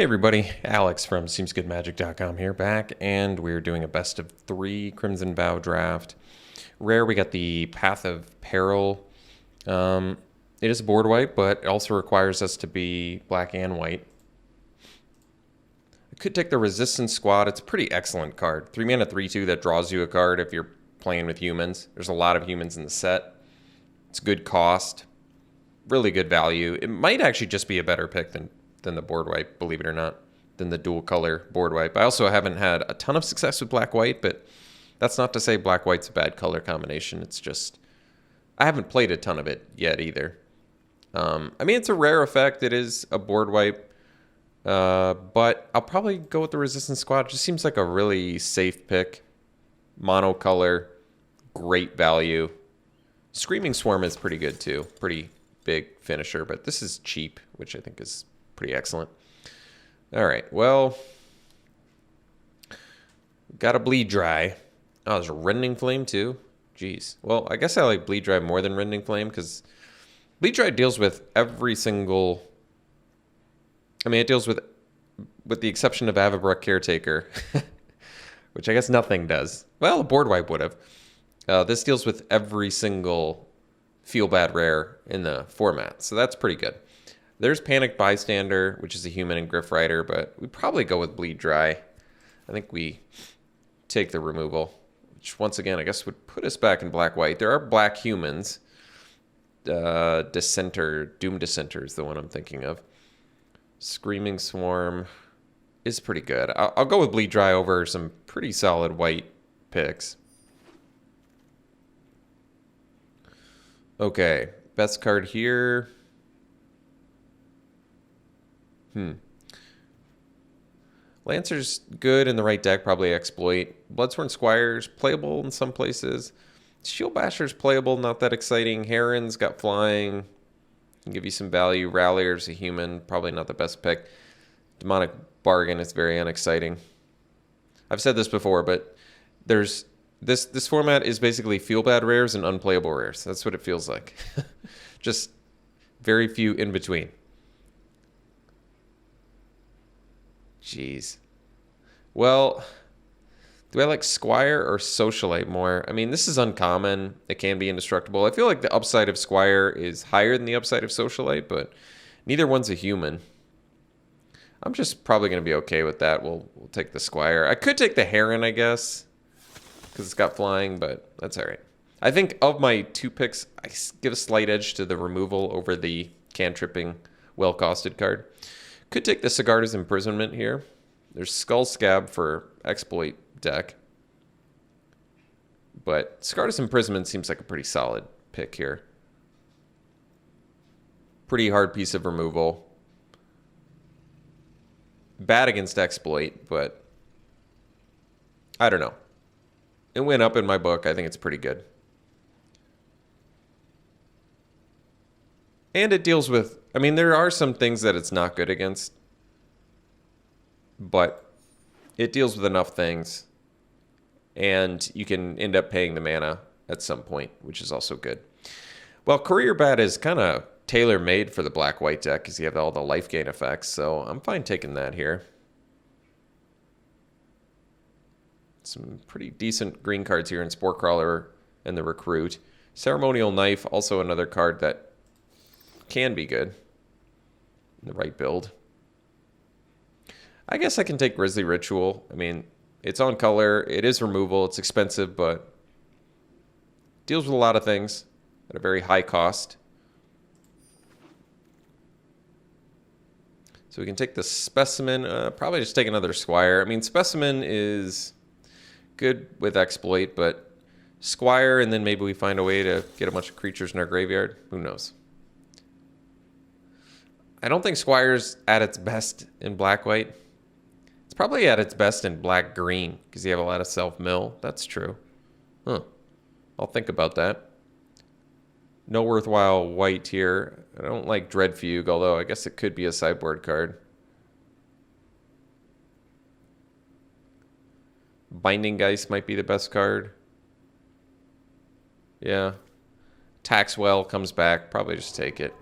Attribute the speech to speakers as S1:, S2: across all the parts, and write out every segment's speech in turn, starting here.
S1: Hey everybody, Alex from SeemsGoodMagic.com here, back, and we're doing a best of 3 Crimson Vow draft. Rare, we got the Path of Peril. It is a board wipe, but it also requires us to be black and white. I could take the Resistance Squad. It's a pretty excellent card. 3 mana, 3/2 that draws you a card if you're playing with humans. There's a lot of humans in the set. It's good cost, really good value. It might actually just be a better pick than the board wipe, believe it or not, than the dual color board wipe. I also haven't had a ton of success with black-white, but that's not to say black-white's a bad color combination. It's just, I haven't played a ton of it yet either. I mean, it's a rare effect. It is a board wipe, but I'll probably go with the Resistance Squad. It just seems like a really safe pick. Monocolor, great value. Screaming Swarm is pretty good too. Pretty big finisher, but this is cheap, which I think is pretty excellent. All right, well, got a Bleed Dry. Oh, there's a Rending Flame too. Jeez. Well, I guess I like Bleed Dry more than Rending Flame because Bleed Dry deals with every single. I mean, it deals with the exception of Avabruck Caretaker, which I guess nothing does. Well, a board wipe would have. This deals with every single Feel Bad rare in the format, so that's pretty good. There's Panicked Bystander, which is a human and Griff Rider, but we probably go with Bleed Dry. I think we take the removal, which once again, I guess would put us back in black-white. There are black humans. Dissenter, Doom Dissenter is the one I'm thinking of. Screaming Swarm is pretty good. I'll go with Bleed Dry over some pretty solid white picks. Okay, best card here. Lancer's good in the right deck, probably exploit. Bloodsworn Squire's playable in some places. Shield Basher's playable, not that exciting. Heron's got flying, can give you some value. Rallier's a human, probably not the best pick. Demonic Bargain is very unexciting. I've said this before, but there's this format is basically feel bad rares and unplayable rares. That's what it feels like. Just very few in between. Jeez. Well, do I like Squire or Socialite more? I mean, this is uncommon. It can be indestructible. I feel like the upside of Squire is higher than the upside of Socialite, but neither one's a human. I'm just probably going to be okay with that. We'll take the Squire. I could take the Heron, I guess, because it's got flying, but that's all right. I think of my 2 picks, I give a slight edge to the removal over the cantripping, well-costed card. Could take the Sigarda's Imprisonment here. There's Skull Scab for exploit deck. But Sigarda's Imprisonment seems like a pretty solid pick here. Pretty hard piece of removal. Bad against exploit, but I don't know. It went up in my book. I think it's pretty good. And it deals with, I mean, there are some things that it's not good against, but it deals with enough things, and you can end up paying the mana at some point, which is also good. Well, Courier Bat is kind of tailor-made for the black-white deck because you have all the life gain effects, so I'm fine taking that here. Some pretty decent green cards here in Spore Crawler and the Recruit. Ceremonial Knife, also another card that can be good in the right build. I guess I can take Grisly Ritual. I mean, it's on color. It is removal. It's expensive, but deals with a lot of things at a very high cost. So we can take the Specimen. Probably just take another Squire. I mean, Specimen is good with exploit, but Squire, and then maybe we find a way to get a bunch of creatures in our graveyard. Who knows? I don't think Squire's at its best in black-white. It's probably at its best in black-green because you have a lot of self-mill. That's true. Huh. I'll think about that. No worthwhile white here. I don't like Dread Fugue, although I guess it could be a sideboard card. Binding Geist might be the best card. Yeah. Taxwell comes back. Probably just take it.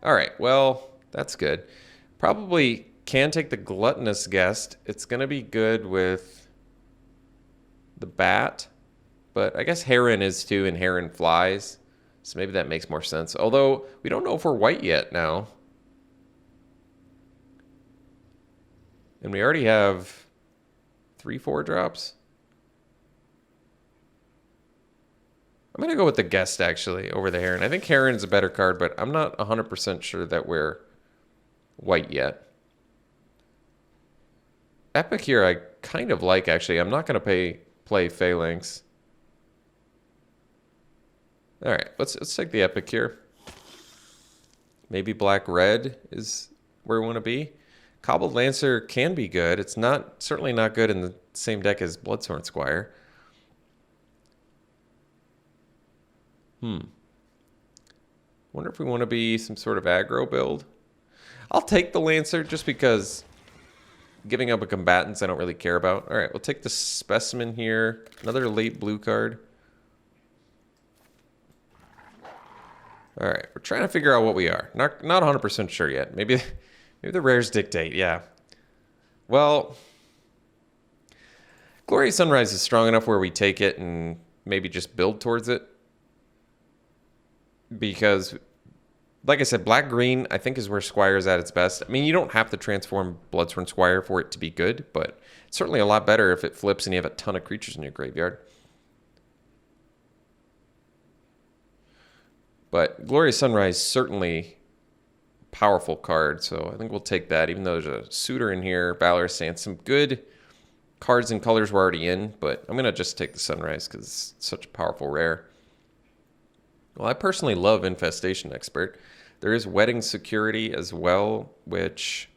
S1: All right, well, that's good. Probably can take the Gluttonous Guest. It's going to be good with the Bat. But I guess Heron is too, and Heron flies. So maybe that makes more sense. Although, we don't know if we're white yet now. And we already have 3 4-drops. I'm going to go with the Guest, actually, over the Heron. I think Heron's a better card, but I'm not 100% sure that we're white yet. Epic here I kind of like, actually. I'm not going to play Phalanx. All right, let's take the Epic here. Maybe Black-Red is where we want to be. Cobbled Lancer can be good. It's certainly not good in the same deck as Bloodsworn Squire. Wonder if we want to be some sort of aggro build. I'll take the Lancer just because giving up a combatants I don't really care about. All right, we'll take the Specimen here. Another late blue card. All right, we're trying to figure out what we are. Not 100% sure yet. Maybe the rares dictate, yeah. Well, Glorious Sunrise is strong enough where we take it and maybe just build towards it. Because, like I said, Black-Green, I think, is where Squire is at its best. I mean, you don't have to transform Bloodsworn Squire for it to be good, but it's certainly a lot better if it flips and you have a ton of creatures in your graveyard. But Glorious Sunrise, certainly a powerful card, so I think we'll take that, even though there's a Suitor in here, Valorous Stance, some good cards and colors we're already in, but I'm going to just take the Sunrise because it's such a powerful rare. Well, I personally love Infestation Expert. There is Wedding Security as well, which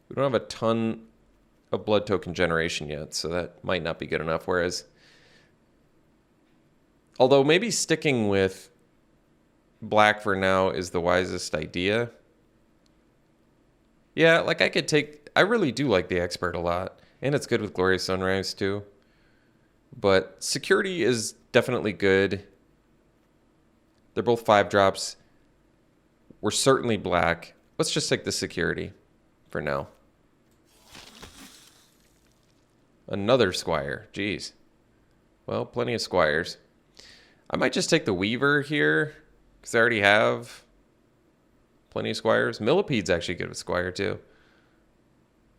S1: we don't have a ton of blood token generation yet, so that might not be good enough. Whereas, although maybe sticking with black for now is the wisest idea. Yeah, like I really do like the Expert a lot, and it's good with Glorious Sunrise too. But Security is definitely good. They're both 5-drops. We're certainly black. Let's just take the Security for now. Another Squire. Jeez. Well, plenty of Squires. I might just take the Weaver here because I already have plenty of Squires. Millipede's actually good with Squire too.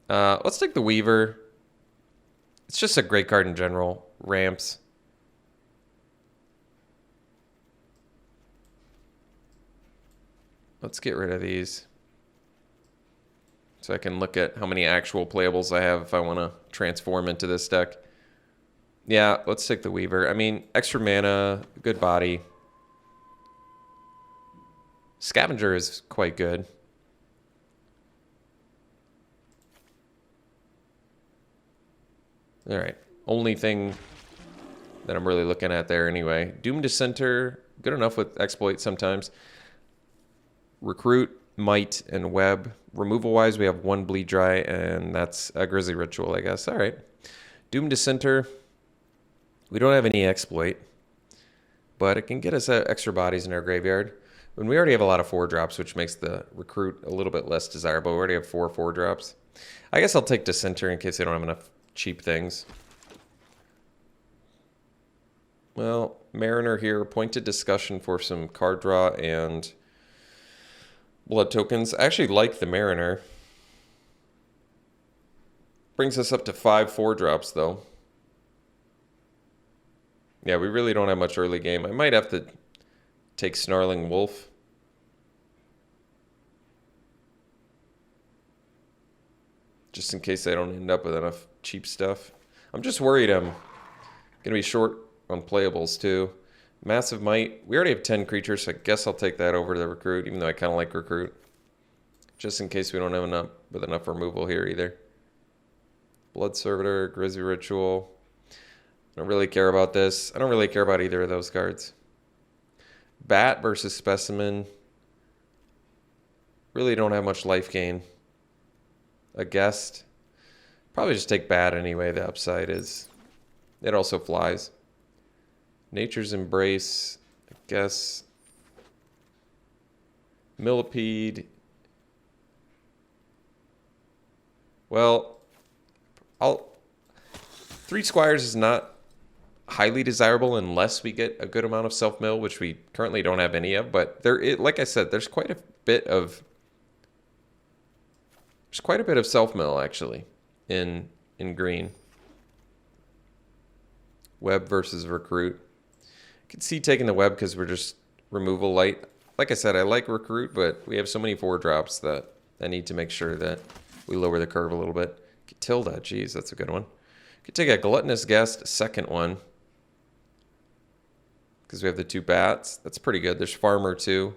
S1: Let's take the Weaver. It's just a great card in general. Ramps. Let's get rid of these so I can look at how many actual playables I have if I want to transform into this deck. Yeah, let's take the Weaver. I mean, extra mana, good body. Scavenger is quite good. All right. Only thing that I'm really looking at there anyway. Doom Dissenter, good enough with Exploit sometimes. Recruit, Might, and Web. Removal-wise, we have 1 Bleed Dry, and that's a Grizzly Ritual, I guess. All right. Doom Dissenter. We don't have any Exploit, but it can get us extra bodies in our graveyard. When we already have a lot of 4-drops, which makes the Recruit a little bit less desirable. We already have 4 4-drops. I guess I'll take Dissenter in case I don't have enough cheap things. Well, Mariner here. Pointed Discussion for some card draw and blood tokens. I actually like the Mariner. Brings us up to 5 4-drops, though. Yeah, we really don't have much early game. I might have to take Snarling Wolf. Just in case I don't end up with enough cheap stuff. I'm just worried I'm going to be short on playables, too. Massive Might. We already have 10 creatures, so I guess I'll take that over the Recruit, even though I kind of like Recruit. Just in case we don't have enough removal here either. Blood Servitor, Grizzly Ritual. I don't really care about this. I don't really care about either of those cards. Bat versus Specimen. Really don't have much life gain. A Guest. Probably just take Bat anyway. The upside is it also flies. Nature's Embrace. I guess. Millipede. Well, I'll 3 squires is not highly desirable unless we get a good amount of self-mill, which we currently don't have any of. But like I said, there's quite a bit of self-mill actually in green. Web versus recruit. I can see taking the web because we're just removal light. Like I said, I like recruit, but we have so many 4-drops that I need to make sure that we lower the curve a little bit. Tilda, geez, that's a good one. Could take a gluttonous guest, second one, because we have the 2 bats. That's pretty good. There's farmer too,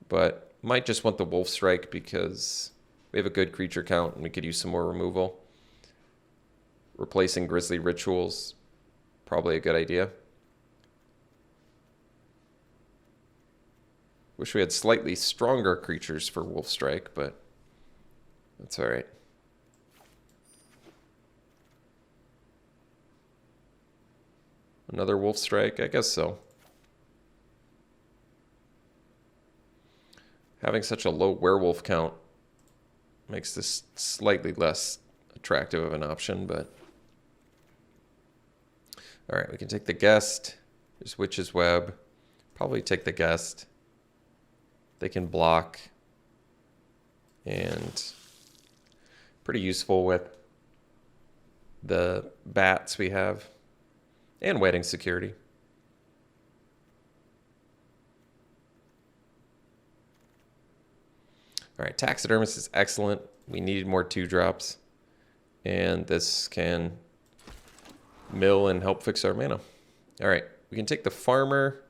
S1: but might just want the wolf strike because we have a good creature count and we could use some more removal. Replacing grisly rituals, probably a good idea. Wish we had slightly stronger creatures for wolf strike, but that's all right. Another wolf strike? I guess so. Having such a low werewolf count makes this slightly less attractive of an option, but... All right, we can take the guest. There's Witch's Web. Probably take the guest. They can block. And pretty useful with the bats we have. And wedding security. All right, taxidermist is excellent. We needed more 2-drops. And this can mill and help fix our mana. All right, we can take the farmer.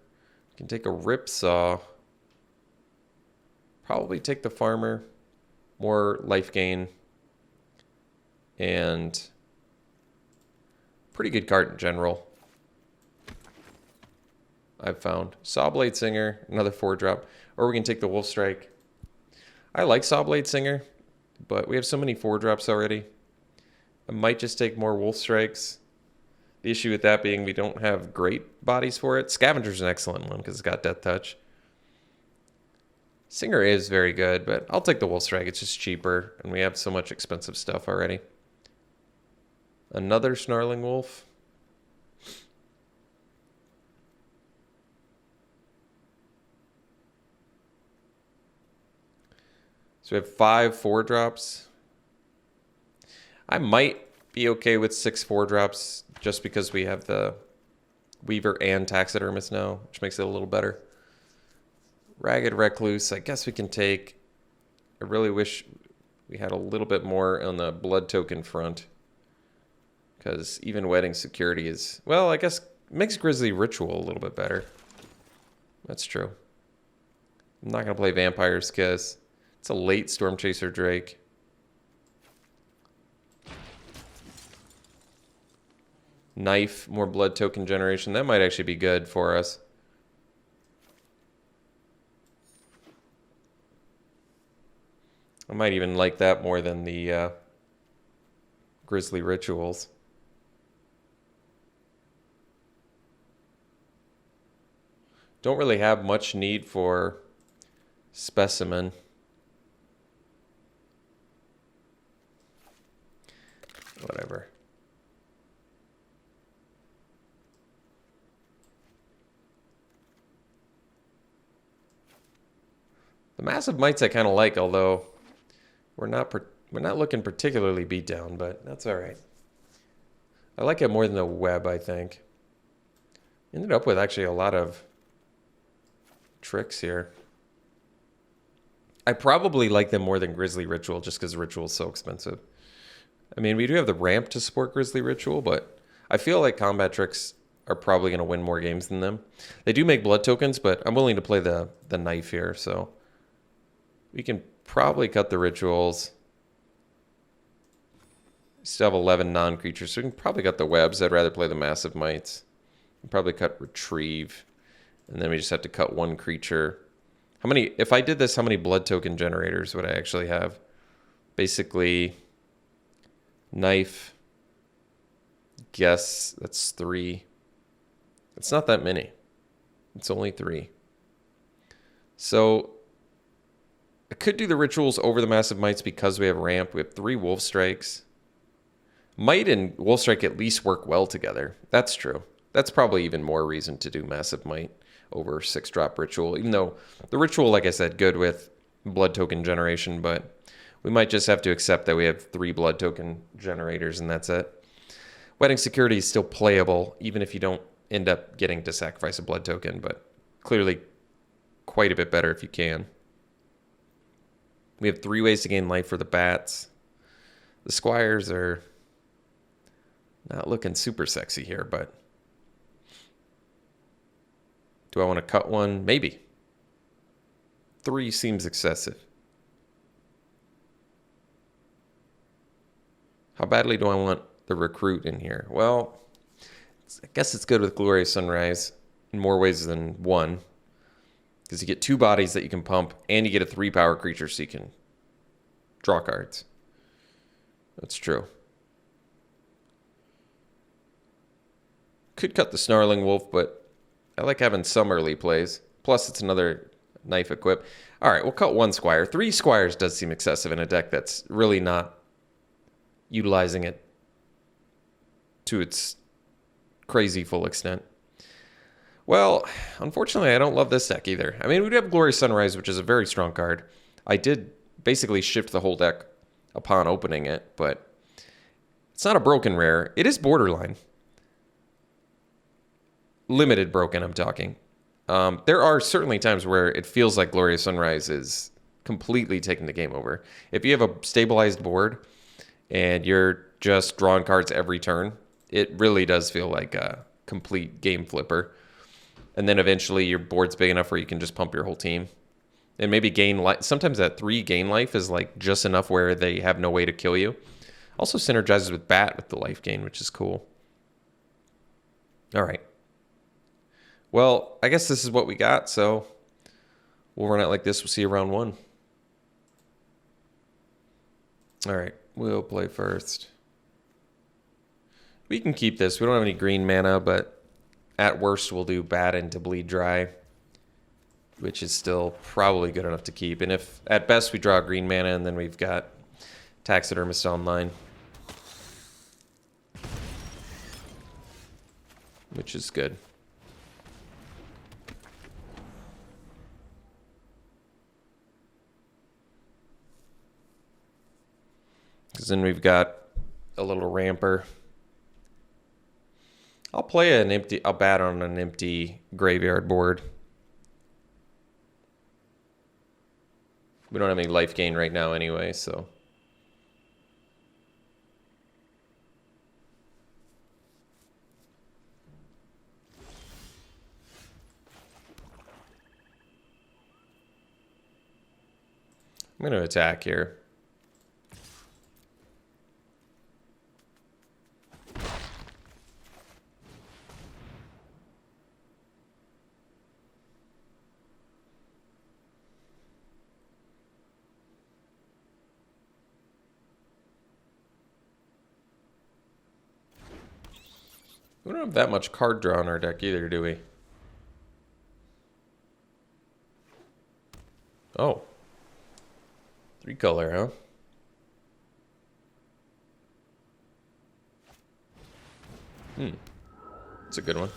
S1: We can take a ripsaw. Probably take the farmer. More life gain. And pretty good card in general. I've found Sawblade Singer, another 4-drop, or we can take the Wolf Strike. I like Sawblade Singer, but we have so many 4-drops already. I might just take more Wolf Strikes. The issue with that being we don't have great bodies for it. Scavenger's an excellent one because it's got Death Touch. Singer is very good, but I'll take the Wolf Strike. It's just cheaper, and we have so much expensive stuff already. Another Snarling Wolf. So we have 5 4-drops. I might be okay with 6 4-drops just because we have the Weaver and Taxidermist now, which makes it a little better. Ragged Recluse, I guess we can take. I really wish we had a little bit more on the blood token front. Because even wedding security is, well, I guess makes Grisly Ritual a little bit better. That's true. I'm not going to play Vampire's Kiss. It's a late Stormchaser Drake. Knife, more blood token generation. That might actually be good for us. I might even like that more than the Grisly Rituals. Don't really have much need for Specimen. Whatever. The Massive Mites I kind of like, although we're not looking particularly beat down, but that's all right. I like it more than the Web, I think. Ended up with actually a lot of tricks here. I probably like them more than Grisly Ritual just because Ritual is so expensive. I mean, we do have the ramp to support Grisly Ritual, but I feel like combat tricks are probably going to win more games than them. They do make blood tokens, but I'm willing to play the knife here, so we can probably cut the rituals. Still have 11 non-creatures, so we can probably cut the webs. I'd rather play the Massive Mites. Probably cut Retrieve, and then we just have to cut 1 creature. How many? If I did this, how many blood token generators would I actually have? Basically, knife. Guess that's 3. It's not that many. It's only 3. So could do the rituals over the Massive Mights because we have ramp. We have 3 Wolf Strikes. Might and Wolf Strike at least work well together. That's true. That's probably even more reason to do Massive Might over 6-drop Ritual, even though the Ritual, like I said, good with blood token generation, but we might just have to accept that we have 3 blood token generators and that's it. Wedding Security is still playable, even if you don't end up getting to sacrifice a blood token, but clearly quite a bit better if you can. We have 3 ways to gain life for the bats. The squires are not looking super sexy here, but do I want to cut one? Maybe. 3 seems excessive. How badly do I want the recruit in here? Well, I guess it's good with Glorious Sunrise in more ways than one, because you get 2 bodies that you can pump, and you get a 3-power creature so you can draw cards. That's true. Could cut the Snarling Wolf, but I like having some early plays. Plus, it's another knife equip. All right, we'll cut 1 Squire. 3 Squires does seem excessive in a deck that's really not utilizing it to its crazy full extent. Well, unfortunately, I don't love this deck either. I mean, we'd have Glorious Sunrise, which is a very strong card. I did basically shift the whole deck upon opening it, but it's not a broken rare. It is borderline. Limited broken, I'm talking. There are certainly times where it feels like Glorious Sunrise is completely taking the game over. If you have a stabilized board and you're just drawing cards every turn, it really does feel like a complete game flipper. And then eventually your board's big enough where you can just pump your whole team. And maybe gain life. Sometimes that 3 gain life is like just enough where they have no way to kill you. Also synergizes with Bat with the life gain, which is cool. All right. Well, I guess this is what we got, so we'll run it like this. We'll see you round 1. All right, we'll play first. We can keep this. We don't have any green mana, but at worst we'll do Bat into Bleed Dry, which is still probably good enough to keep. And if at best we draw green mana, and then we've got Taxidermist online, which is good. Because then we've got a little ramper. I'll play I'll bat on an empty graveyard board. We don't have any life gain right now anyway, so. I'm going to attack here. We don't have that much card draw in our deck either, do we? Oh. 3 color, huh? That's a good one.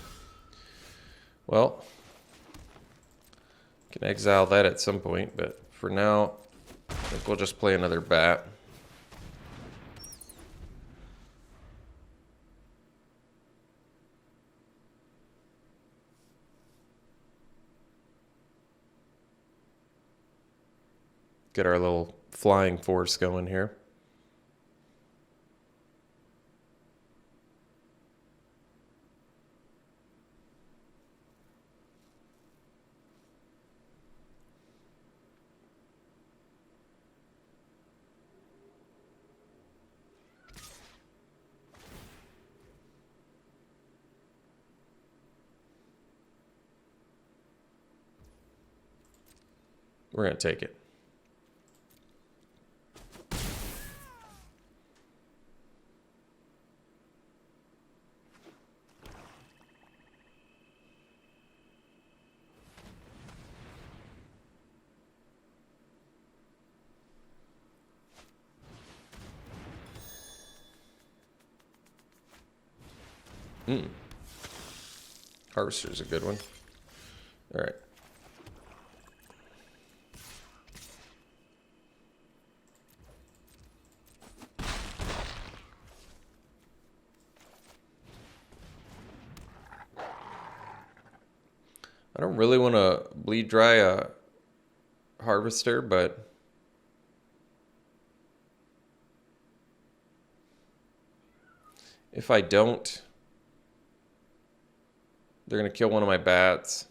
S1: Well, can exile that at some point, but for now, I think we'll just play another bat. Get our little flying force going here. We're going to take it. Harvester's a good one. All right. I don't really want to bleed dry a harvester, but if I don't, they're going to kill one of my bats.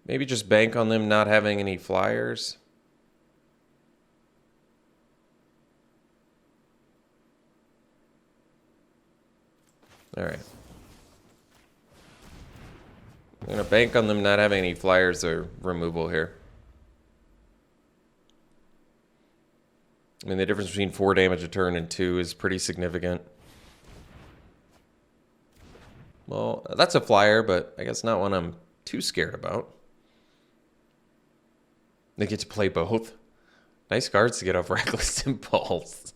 S1: Maybe just bank on them not having any flyers. All right. I'm going to bank on them not having any flyers or removal here. I mean, the difference between 4 damage a turn and 2 is pretty significant. Well, that's a flyer, but I guess not one I'm too scared about. They get to play both. Nice cards to get off Reckless Impulse.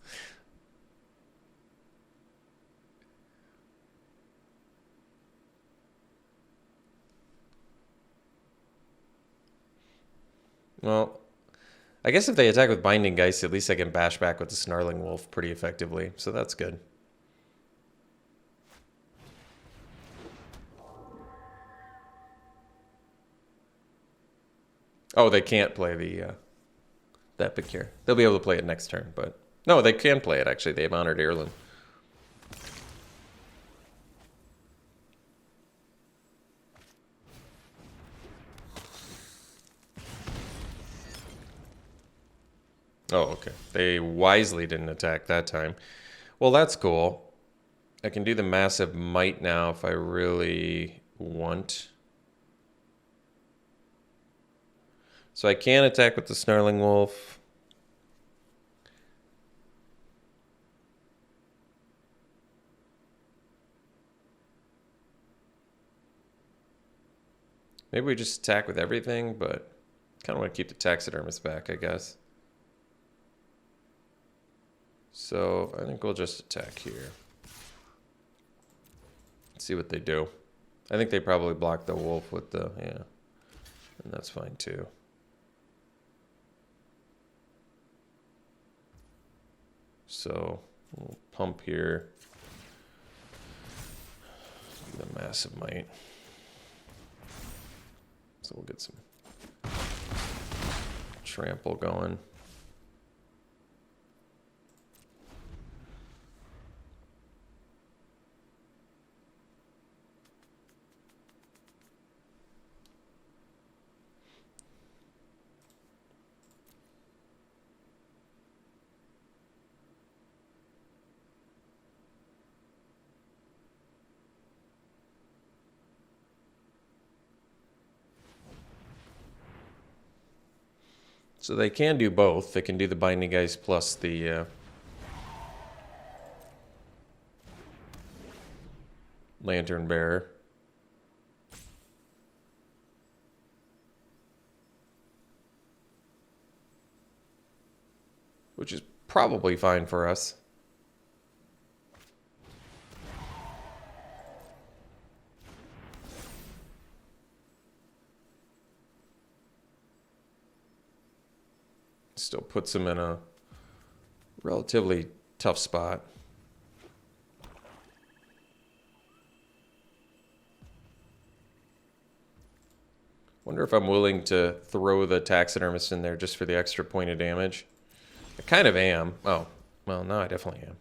S1: Well, I guess if they attack with Binding Geist, at least I can bash back with the Snarling Wolf pretty effectively. So that's good. Oh, they can't play the that pick here. They'll be able to play it next turn, but no, they can play it actually. They have Honored Heirloom. Oh, okay. They wisely didn't attack that time. Well, that's cool. I can do the Massive Might now if I really want. So I can attack with the Snarling Wolf. Maybe we just attack with everything, but kind of want to keep the Taxidermist back, I guess. So I think we'll just attack here. See what they do. I think they probably block the wolf with the, yeah. And that's fine too. So we'll pump here. The Massive Might. So we'll get some trample going. So they can do both. They can do the Binding Geist plus the Lantern Bearer. Which is probably fine for us. Still puts him in a relatively tough spot. Wonder if I'm willing to throw the Taxidermist in there just for the extra point of damage. I kind of am. Oh, well, no, I definitely am.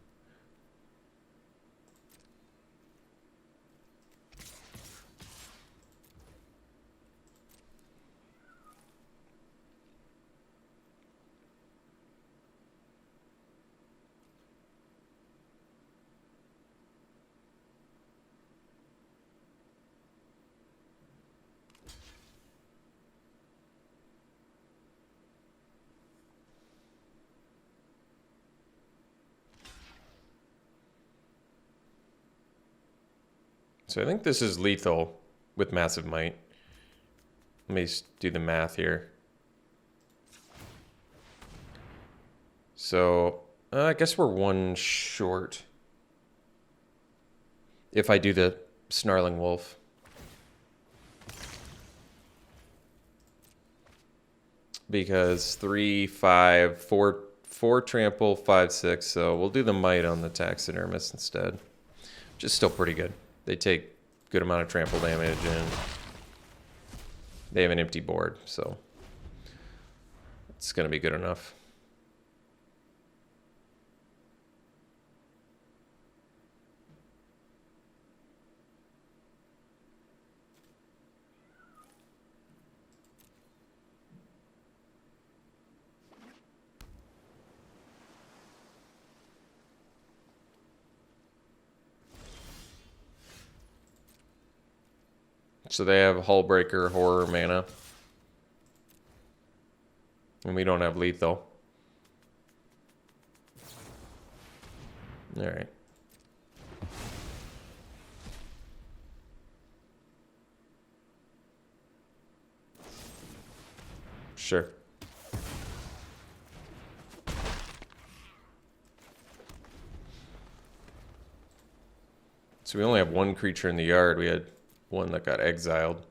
S1: So I think this is lethal with Massive Might. Let me do the math here. So I guess we're one short if I do the Snarling Wolf. Because 3, 5, 4 trample, 5, 6. So we'll do the might on the taxidermist instead. Which is still pretty good. They take good amount of trample damage and they have an empty board, so it's going to be good enough. So they have Hullbreaker, Horror, Mana. And we don't have Lethal. Alright. Sure. So we only have one creature in the yard. We had one that got exiled.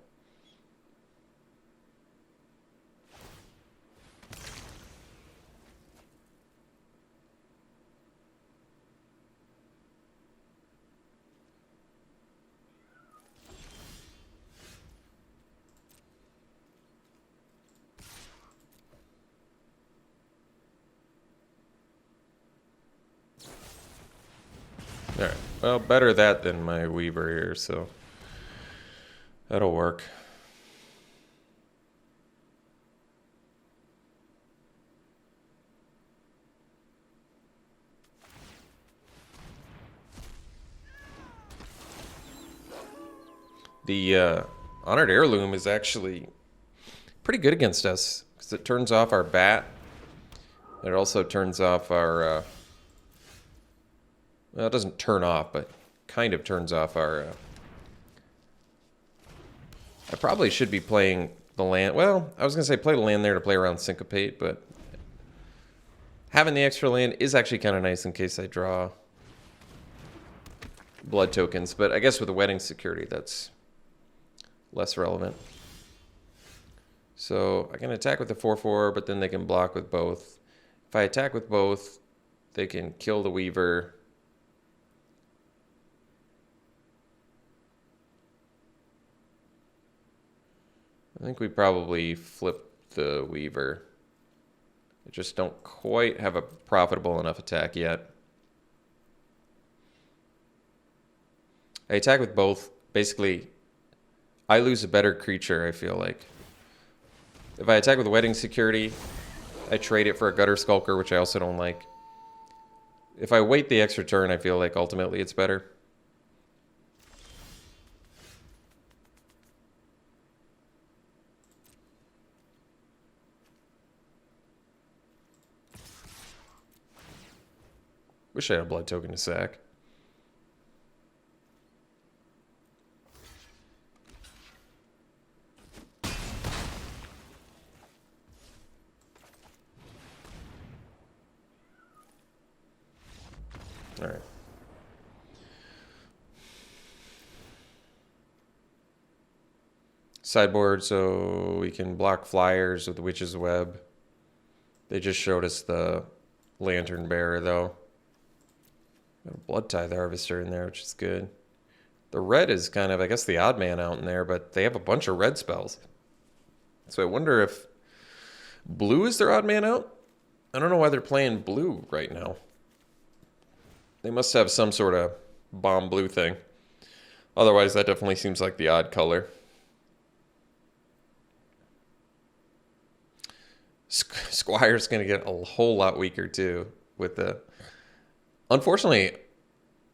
S1: Alright, well, better that than my Weaver here, so that'll work. The Honored Heirloom is actually pretty good against us because it turns off our bat. It also turns off our well, it doesn't turn off, but kind of turns off our I probably should be playing the land. Well, I was going to say play the land there to play around Syncopate, but having the extra land is actually kind of nice in case I draw blood tokens. But I guess with the Wedding Security, that's less relevant. So I can attack with the 4/4, but then they can block with both. If I attack with both, they can kill the Weaver. I think we probably flip the Weaver. I just don't quite have a profitable enough attack yet. I attack with both. Basically, I lose a better creature, I feel like. If I attack with Wedding Security, I trade it for a Gutter Skulker, which I also don't like. If I wait the extra turn, I feel like ultimately it's better. Wish I had a blood token to sack. All right. Sideboard, so we can block flyers with the Witch's Web. They just showed us the Lantern Bearer, though. Got a Blood Tithe Harvester in there, which is good. The red is kind of, I guess, the odd man out in there, but they have a bunch of red spells. So I wonder if blue is their odd man out? I don't know why they're playing blue right now. They must have some sort of bomb blue thing. Otherwise, that definitely seems like the odd color. Squire's going to get a whole lot weaker, too, with the... Unfortunately,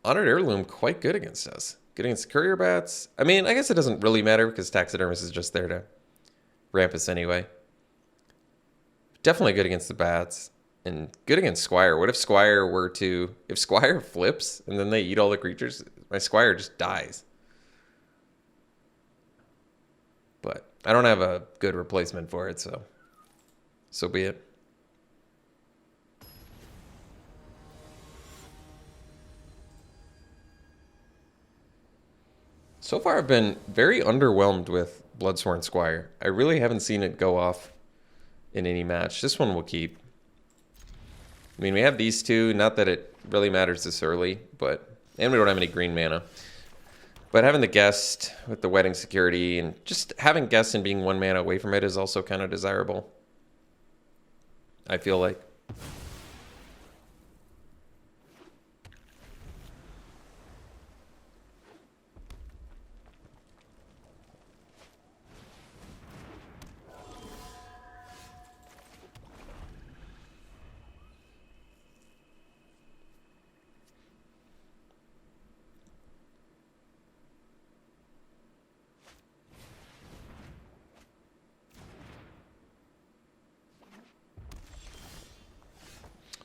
S1: Honored Heirloom quite good against us. Good against Courier Bats. I mean, I guess it doesn't really matter because Taxidermist is just there to ramp us anyway. Definitely good against the Bats. And good against Squire. What if Squire were to... If Squire flips and then they eat all the creatures, my Squire just dies. But I don't have a good replacement for it, so be it. So far, I've been very underwhelmed with Bloodsworn Squire. I really haven't seen it go off in any match. This one will keep. I mean, we have these two. Not that it really matters this early, and we don't have any green mana. But having the guest with the wedding security and just having guest and being 1 mana away from it is also kind of desirable, I feel like.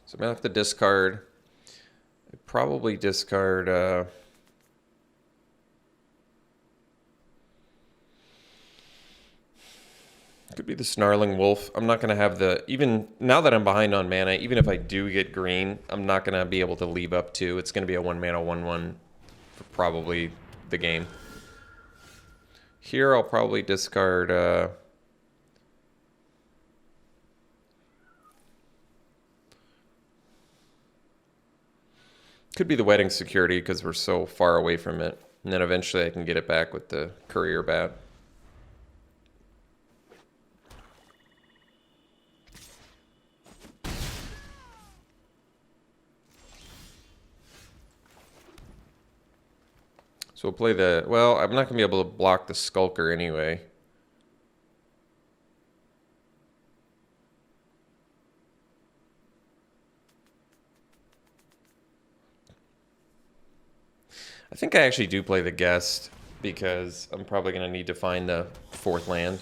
S1: So I'm going to have to discard. I'd probably discard... could be the Snarling Wolf. I'm not going to have the... Even now that I'm behind on mana, even if I do get green, I'm not going to be able to leave up 2. It's going to be a 1 mana 1/1 for probably the game. Here I'll probably discard... could be the wedding security because we're so far away from it. And then eventually I can get it back with the courier bat. So we'll play the... Well, I'm not going to be able to block the Skulker anyway. I think I actually do play the guest because I'm probably going to need to find the 4th land.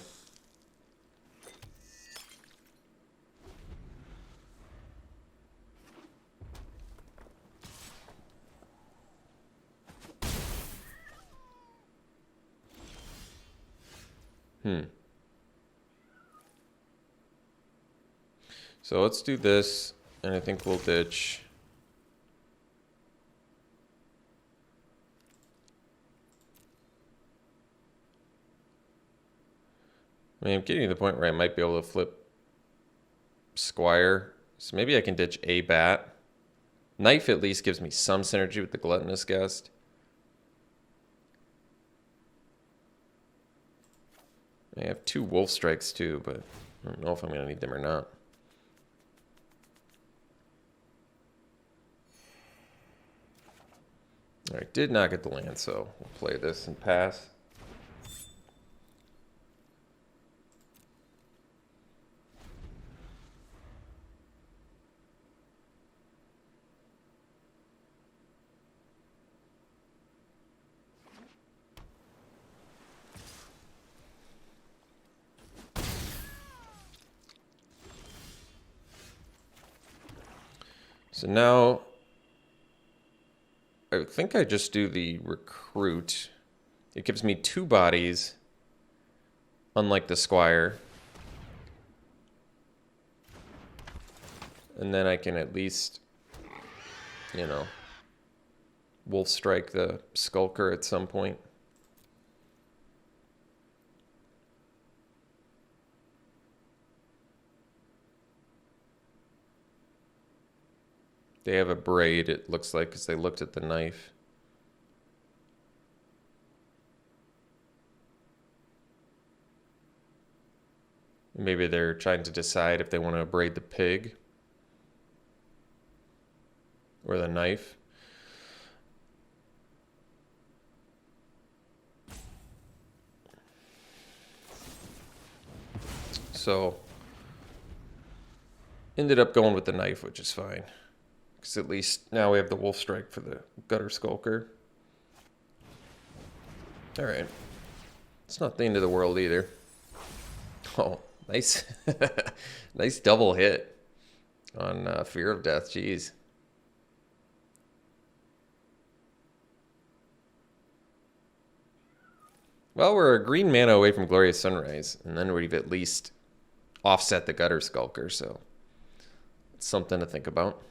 S1: So let's do this, and I think we'll ditch. I mean, I'm getting to the point where I might be able to flip Squire. So maybe I can ditch a bat. Knife at least gives me some synergy with the Gluttonous Guest. I have 2 Wolf Strikes too, but I don't know if I'm going to need them or not. Alright, did not get the land, so we'll play this and pass. So now, I think I just do the recruit. It gives me 2 bodies, unlike the Squire. And then I can at least, you know, Wolf Strike the Skulker at some point. They have a braid, it looks like, because they looked at the knife. Maybe they're trying to decide if they want to braid the pig or the knife. So, ended up going with the knife, which is fine. Because at least now we have the Wolf Strike for the Gutter Skulker. Alright. It's not the end of the world either. Oh, nice. Nice double hit on Fear of Death. Jeez. Well, we're a green mana away from Glorious Sunrise, and then we've at least offset the Gutter Skulker, so it's something to think about.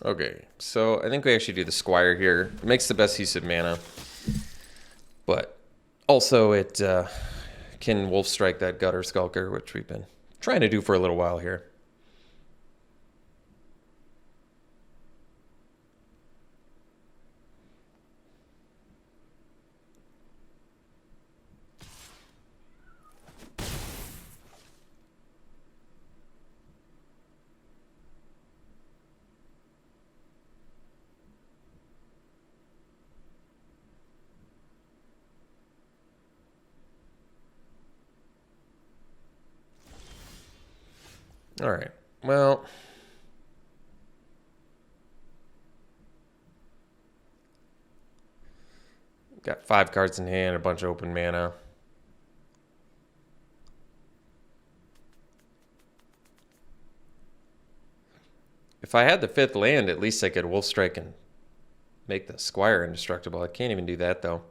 S1: Okay, so I think we actually do the Squire here. It makes the best use of mana, but also it can Wolf Strike that Gutter Skulker, which we've been trying to do for a little while here. All right, well, got 5 cards in hand, a bunch of open mana. If I had the 5th land, at least I could Wolf Strike and make the Squire indestructible. I can't even do that, though.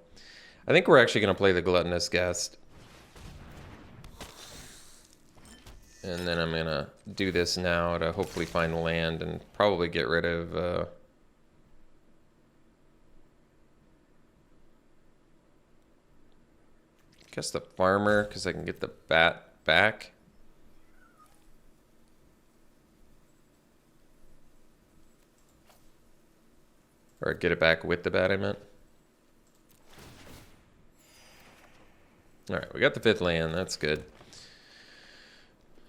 S1: I think we're actually going to play the Gluttonous Guest. And then I'm going to do this now to hopefully find land and probably get rid of... I guess the Farmer, because I can get the Bat back. Or get it back with the Bat, I meant. Alright, we got the 5th land. That's good.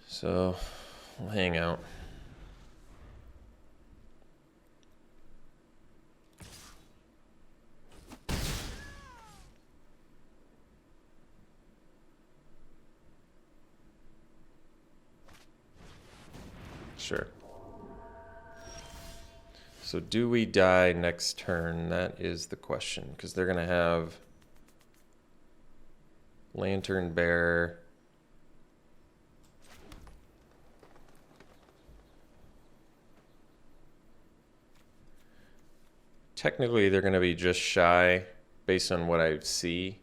S1: So, we'll hang out. Sure. So do we die next turn? That is the question, because they're going to have Lantern Bear. Technically, they're going to be just shy based on what I see.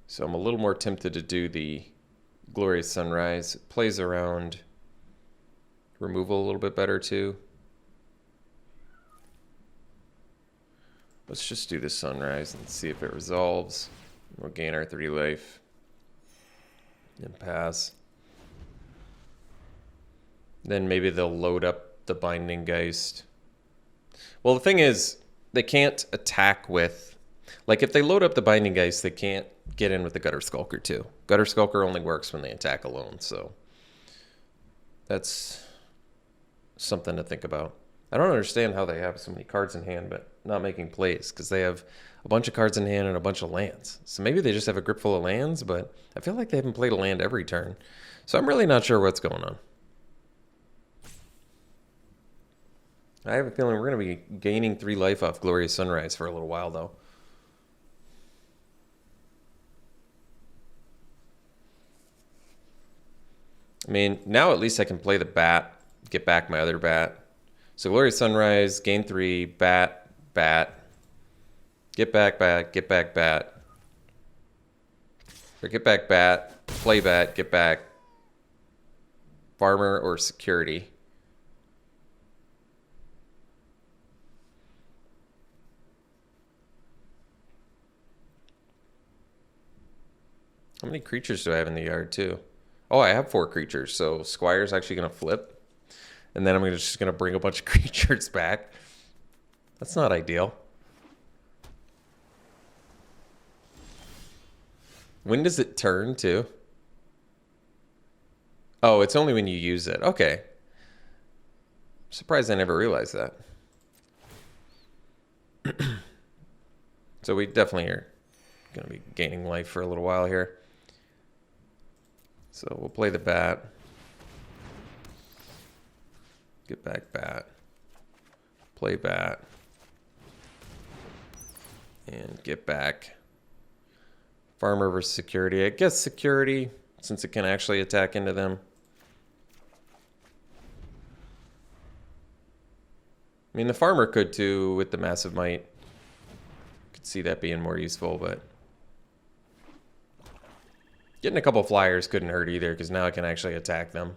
S1: So I'm a little more tempted to do the Glorious Sunrise. It plays around removal a little bit better too. Let's just do the Sunrise and see if it resolves. We'll gain our 3 life and pass. Then maybe they'll load up the Binding Geist. Well, the thing is, they can't attack with... Like, if they load up the Binding Geist, they can't get in with the Gutter Skulker too. Gutter Skulker only works when they attack alone, so... That's something to think about. I don't understand how they have so many cards in hand, but not making plays, because they have a bunch of cards in hand and a bunch of lands. So maybe they just have a grip full of lands, but I feel like they haven't played a land every turn. So I'm really not sure what's going on. I have a feeling we're going to be gaining 3 life off Glorious Sunrise for a little while, though. I mean, now at least I can play the Bat, get back my other Bat. So Glorious Sunrise, gain 3, Bat, Bat, get back Bat, get back Bat. Or get back Bat, play Bat, get back Farmer or Security. How many creatures do I have in the yard, too? Oh, I have 4 creatures, so Squire's actually going to flip. And then I'm just going to bring a bunch of creatures back. That's not ideal. When does it turn, too? Oh, it's only when you use it. Okay. Surprised I never realized that. So we definitely are going to be gaining life for a little while here. So we'll play the Bat. Get back bat. Play bat. And get back. Farmer versus security. I guess security, since it can actually attack into them. I mean, the farmer could too with the massive might. Could see that being more useful, but getting a couple flyers couldn't hurt either, because now I can actually attack them.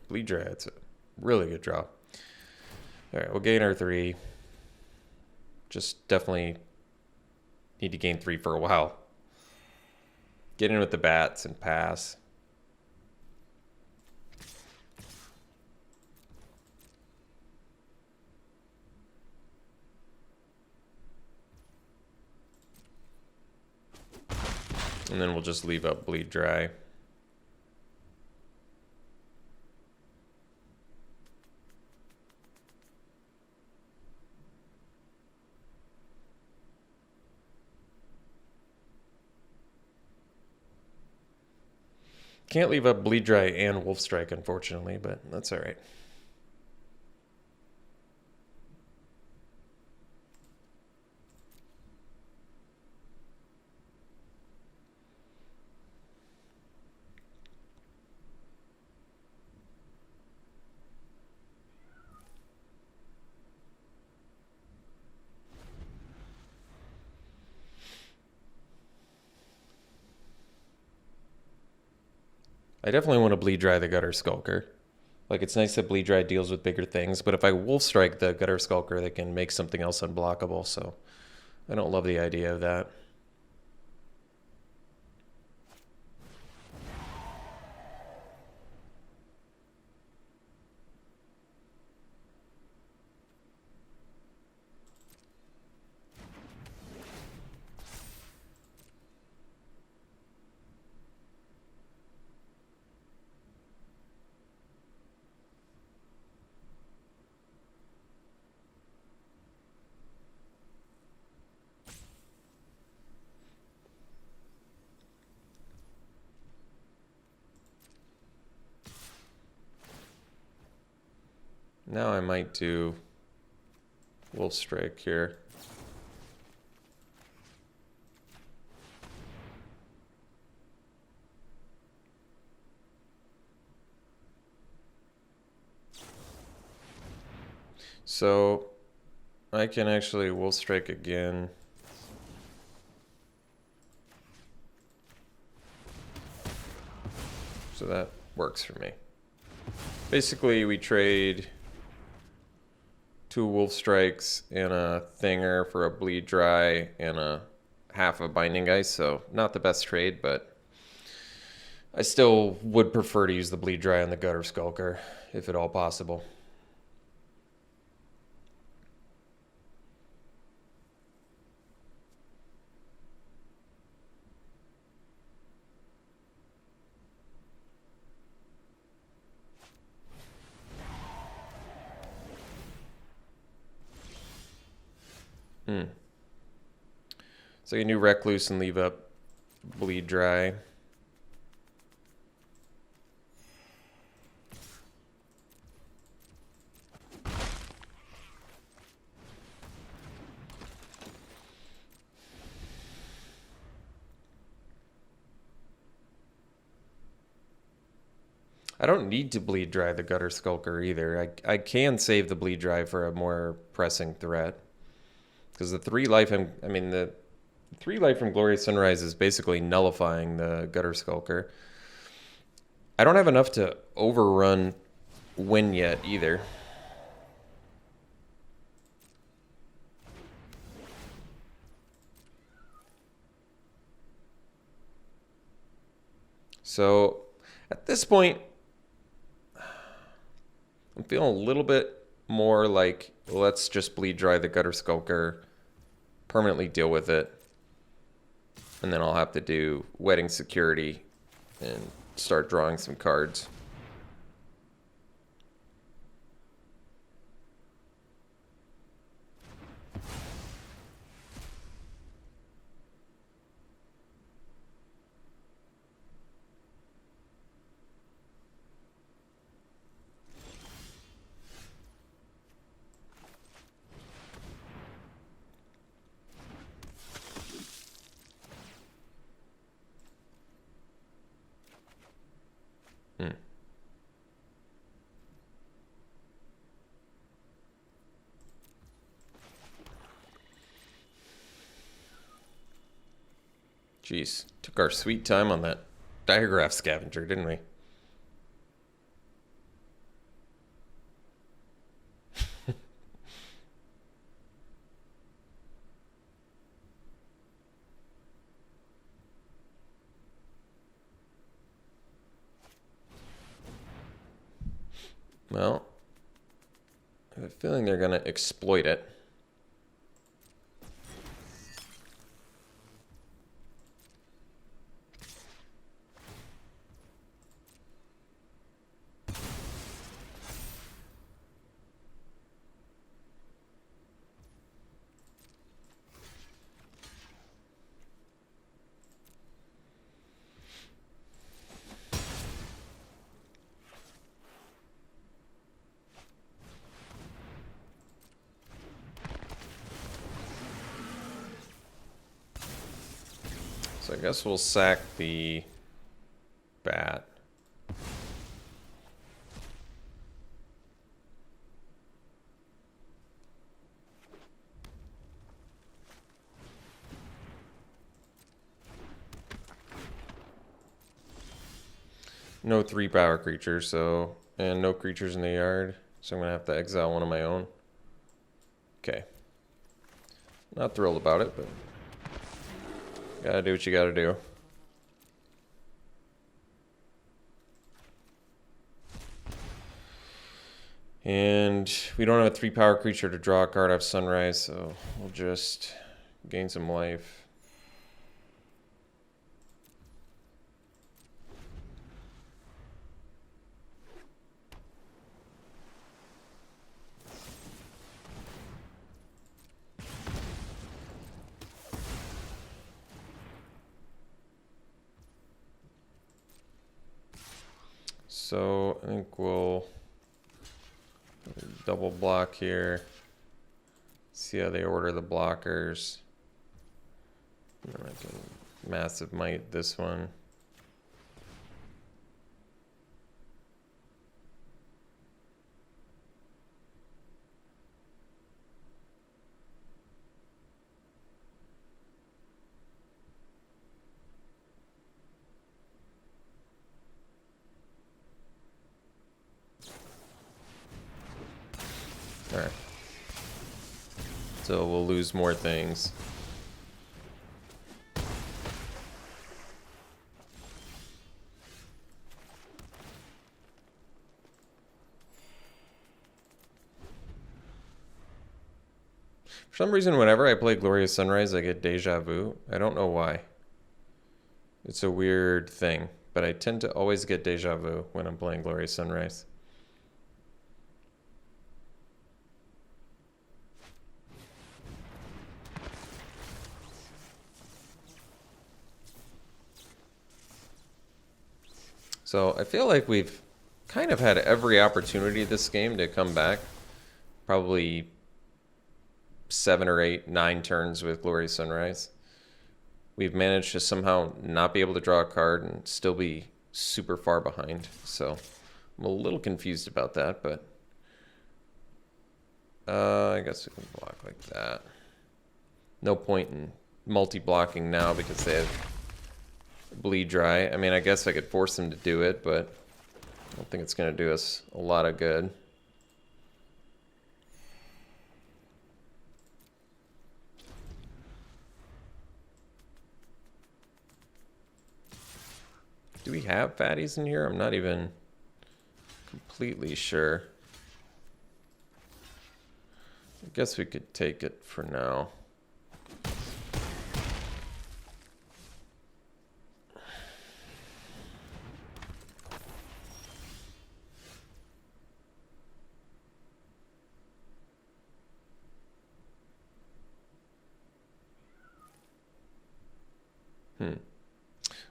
S1: Bleed Dry. It's a really good draw. All right, we'll gain our 3. Just definitely need to gain 3 for a while. Get in with the bats and pass. And then we'll just leave up Bleed Dry. Can't leave up Bleed Dry and Wolf Strike, unfortunately, but that's all right. I definitely want to Bleed Dry the Gutter Skulker. Like, it's nice that Bleed Dry deals with bigger things, but if I Wolf Strike the Gutter Skulker, they can make something else unblockable, so I don't love the idea of that. Now I might do Wolf Strike here. So I can actually Wolf Strike again. So that works for me. Basically, we trade 2 Wolf Strikes and a Thinger for a Bleed Dry and a half a Binding Ice, so not the best trade, but I still would prefer to use the Bleed Dry on the Gutter Skulker, if at all possible. So you can do Recluse and leave up Bleed Dry. I don't need to bleed dry the Gutter Skulker either. I can save the bleed dry for a more pressing threat. Because the 3 life, the 3 life from Glorious Sunrise is basically nullifying the Gutter Skulker. I don't have enough to overrun win yet either. So at this point, I'm feeling a little bit more like, let's just bleed dry the Gutter Skulker, permanently deal with it, and then I'll have to do Wedding Security and start drawing some cards. Jeez, took our sweet time on that Diagraph Scavenger, didn't we? Well, I have a feeling they're going to exploit it. So I guess we'll sack the bat. No 3-power creatures, and no creatures in the yard, so I'm gonna have to exile one of my own. Okay. Not thrilled about it, but gotta do what you gotta do. And we don't have a 3-power creature to draw a card off Sunrise, so we'll just gain some life. So I think we'll double block here. See how they order the blockers. And then I can massive might this one. Alright. So we'll lose more things. For some reason, whenever I play Glorious Sunrise, I get deja vu. I don't know why. It's a weird thing, but I tend to always get deja vu when I'm playing Glorious Sunrise. So I feel like we've kind of had every opportunity this game to come back. Probably 7 or 8, 9 turns with Glorious Sunrise. We've managed to somehow not be able to draw a card and still be super far behind. So I'm a little confused about that, but I guess we can block like that. No point in multi-blocking now because they have bleed dry. I mean, I guess I could force them to do it, but I don't think it's going to do us a lot of good. Do we have fatties in here? I'm not even completely sure. I guess we could take it for now.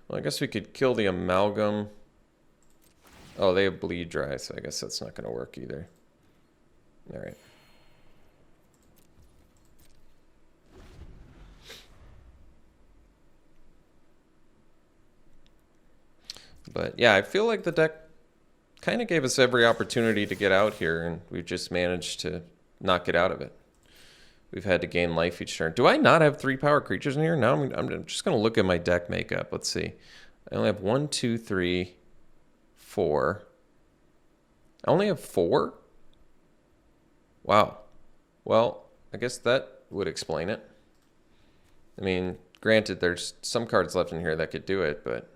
S1: Well, I guess we could kill the amalgam. Oh, they have bleed dry, so I guess that's not going to work either. All right. But yeah, I feel like the deck kind of gave us every opportunity to get out here, and we've just managed to not get out of it. We've had to gain life each turn. Do I not have 3 power creatures in here? Now I'm just going to look at my deck makeup. Let's see. I only have 1, 2, 3, 4. I only have 4? Wow. Well, I guess that would explain it. I mean, granted, there's some cards left in here that could do it, but...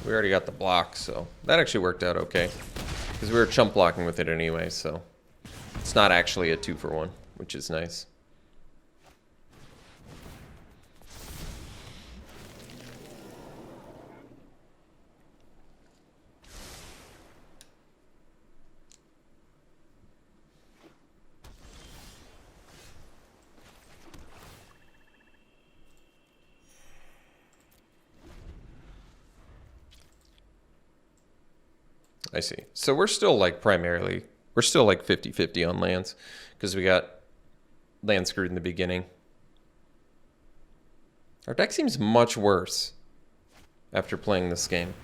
S1: we already got the block, so that actually worked out okay. Because we were chump blocking with it anyway, so it's not actually a 2-for-1, which is nice. I see. So we're still like primarily, we're still like 50-50 on lands because we got land screwed in the beginning. Our deck seems much worse after playing this game.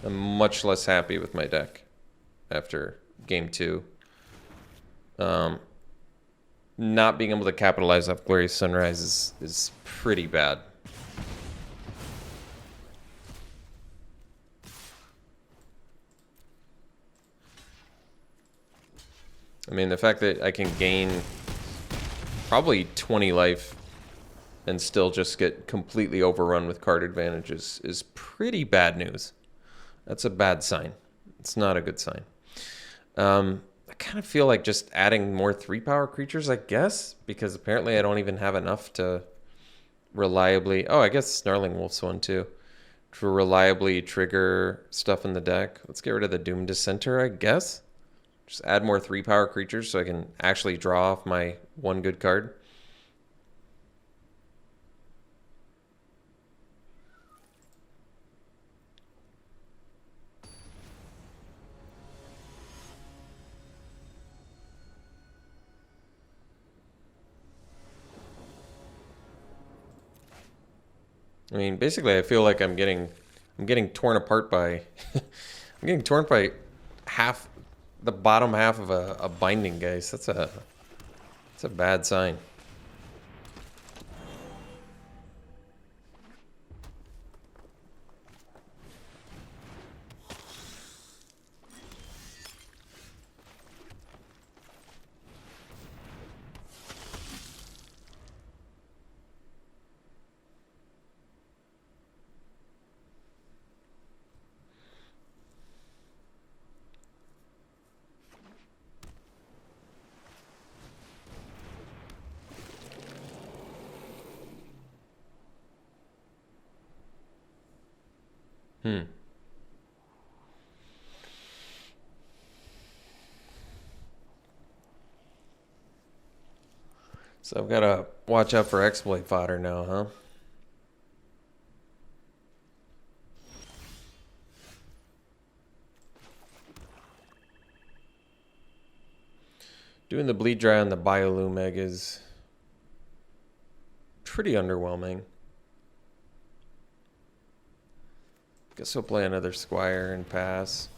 S1: I'm much less happy with my deck after game 2. Not being able to capitalize off Glorious Sunrise is pretty bad. I mean, the fact that I can gain probably 20 life and still just get completely overrun with card advantages is pretty bad news. That's a bad sign. It's not a good sign. I kind of feel like just adding more 3-power creatures, I guess, because apparently I don't even have enough to reliably... Oh, I guess Snarling Wolf's one too. To reliably trigger stuff in the deck. Let's get rid of the Doom Dissenter, I guess. Just add more 3-power creatures so I can actually draw off my one good card. I mean, basically, I feel like I'm getting torn apart by I'm getting torn by half the bottom half of a binding, guys. That's a bad sign. So I've got to watch out for exploit fodder now, huh? Doing the bleed dry on the Biolume egg is pretty underwhelming. Guess we'll play another Squire and pass.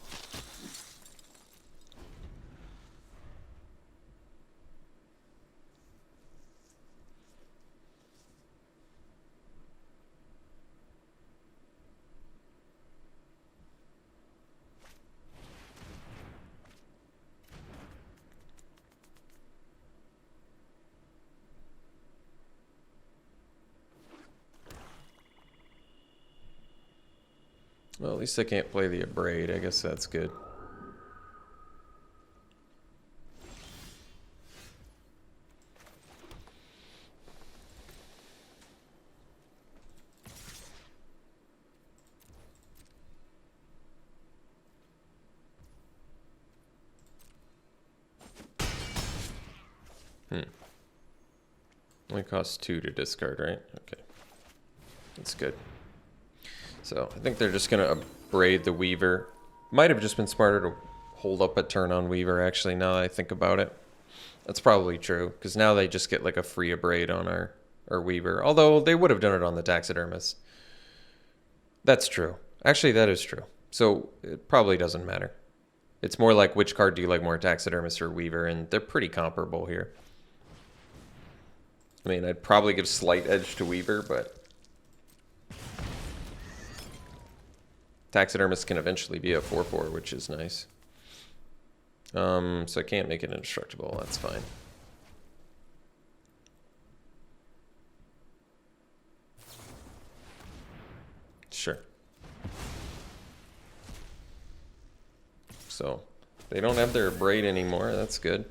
S1: Well, at least I can't play the Abrade. I guess that's good. Only costs 2 to discard, right? Okay. That's good. So I think they're just going to Abrade the Weaver. Might have just been smarter to hold up a turn on Weaver, actually, now that I think about it. That's probably true, because now they just get like a free Abrade on our Weaver. Although they would have done it on the Taxidermist. That's true. Actually, that is true. So it probably doesn't matter. It's more like which card do you like more, Taxidermist or Weaver, and they're pretty comparable here. I mean, I'd probably give slight edge to Weaver, but Taxidermist can eventually be a 4/4, which is nice. So I can't make it indestructible. That's fine. Sure. So they don't have their Abrade anymore. That's good.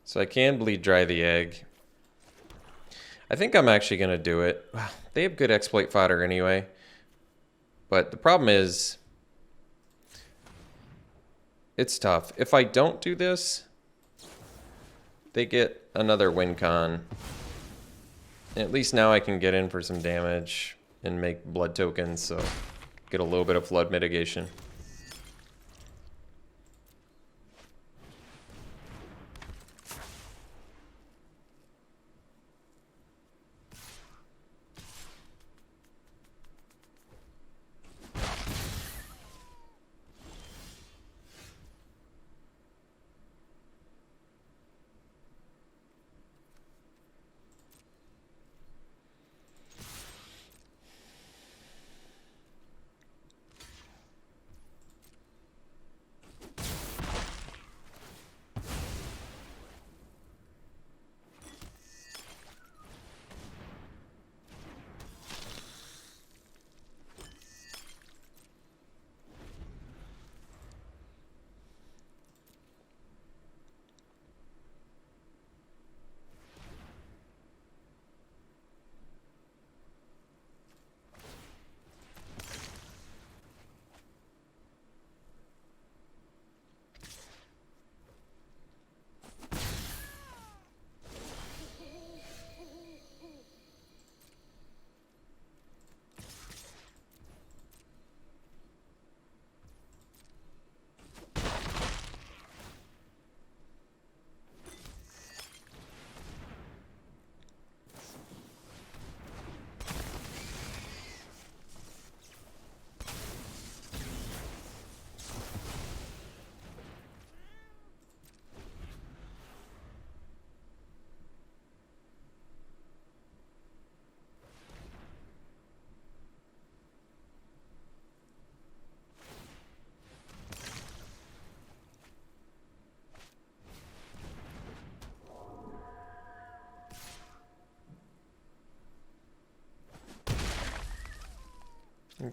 S1: So I can bleed dry the egg. I think I'm actually going to do it. They have good exploit fodder anyway. But the problem is, it's tough. If I don't do this, they get another win con. At least now I can get in for some damage and make blood tokens, so get a little bit of flood mitigation.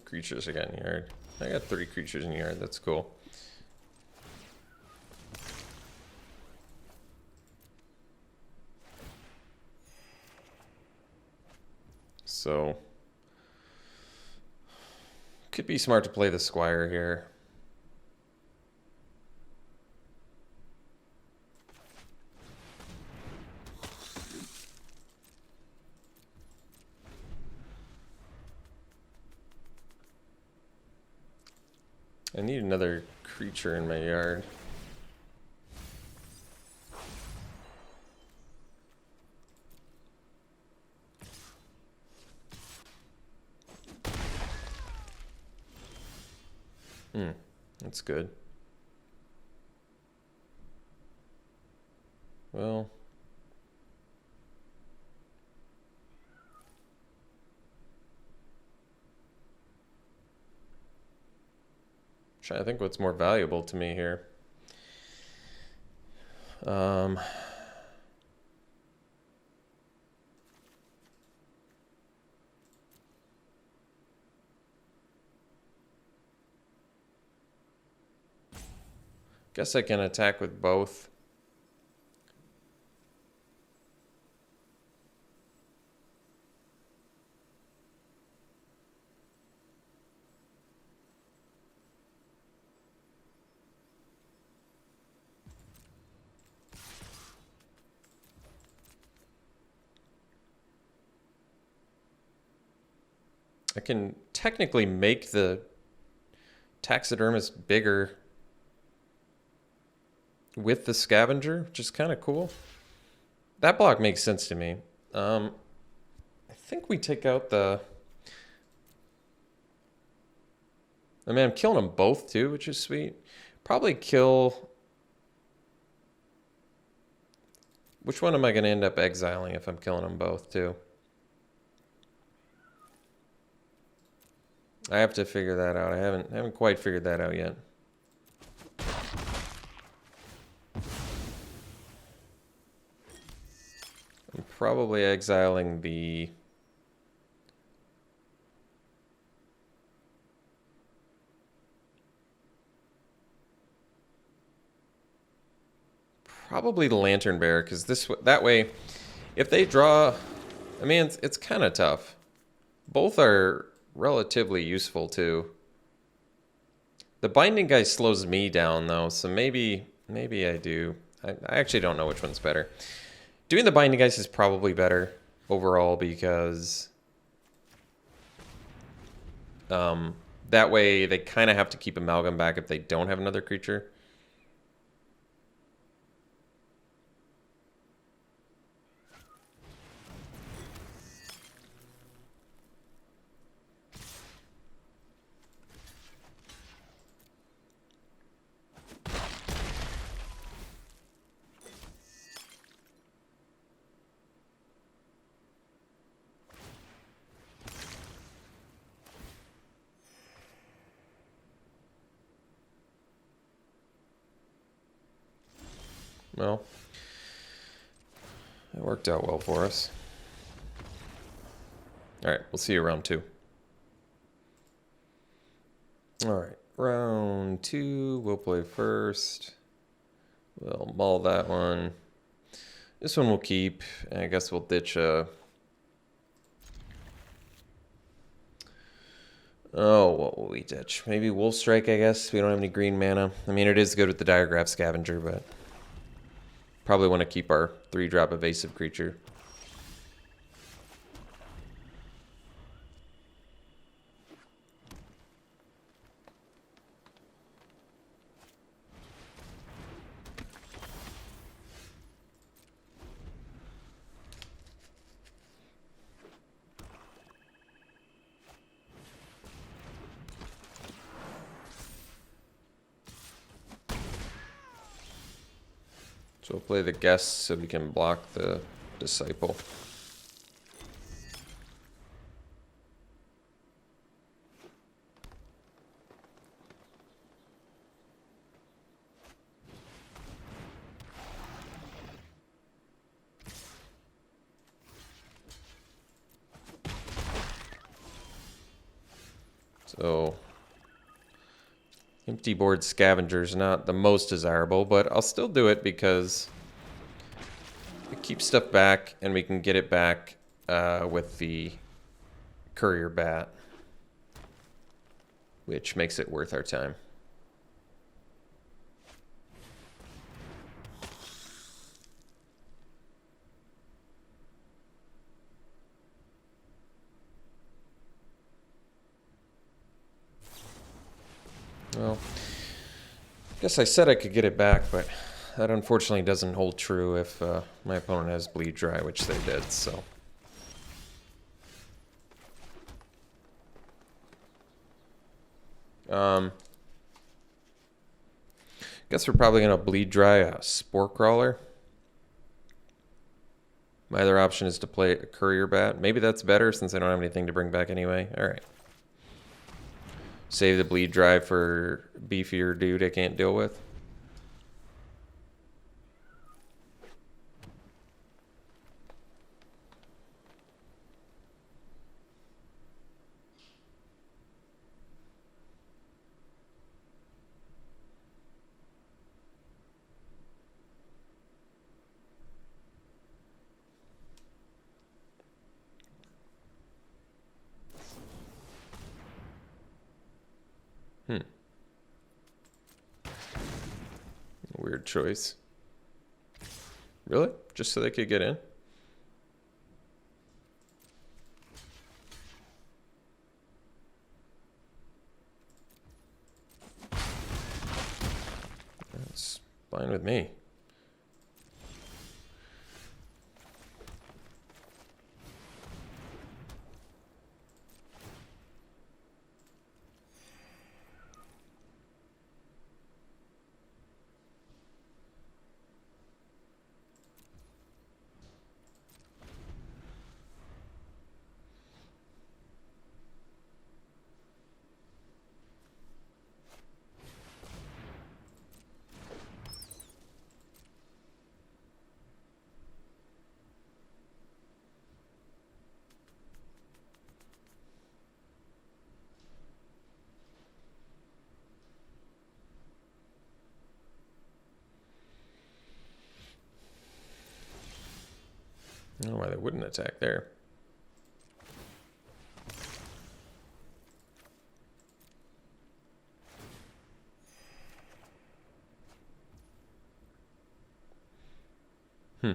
S1: Creatures I got in yard. I got 3 creatures in yard. That's cool. So could be smart to play the Squire here. I need another creature in my yard. That's good. Well, trying to think what's more valuable to me here. Guess I can attack with both. I can technically make the taxidermist bigger with the scavenger, which is kind of cool. That block makes sense to me. I think we take out the... I mean, I'm killing them both too, which is sweet. Probably kill... Which one am I going to end up exiling if I'm killing them both too? I have to figure that out. I haven't quite figured that out yet. I'm probably exiling the... Probably the Lantern Bearer, because that way, if they draw... I mean, it's kind of tough. Both are relatively useful too. The Binding guy slows me down though, so maybe I do. I actually don't know which one's better. Doing the Binding guys is probably better overall because that way they kind of have to keep Amalgam back if they don't have another creature. Well, it worked out well for us. All right, we'll see you round 2. All right, round 2, we'll play first. We'll mull that one. This one we'll keep, and I guess we'll ditch a... Oh, what will we ditch? Maybe Wolf Strike, I guess. We don't have any green mana. I mean, it is good with the Diagraph Scavenger, but... Probably want to keep our 3-drop evasive creature. So we'll play the Guest so we can block the Disciple. So empty board Scavenger's not the most desirable, but I'll still do it because it keeps stuff back and we can get it back with the Courier Bat, which makes it worth our time. Well, I guess I said I could get it back, but that unfortunately doesn't hold true if my opponent has Bleed Dry, which they did, so. Guess we're probably going to Bleed Dry a Spore Crawler. My other option is to play a Courier Bat. Maybe that's better since I don't have anything to bring back anyway. Alright. Save the Bleed Dry for beefier dude I can't deal with. Weird choice. Really? Just so they could get in? That's fine with me. I don't know why they wouldn't attack there. So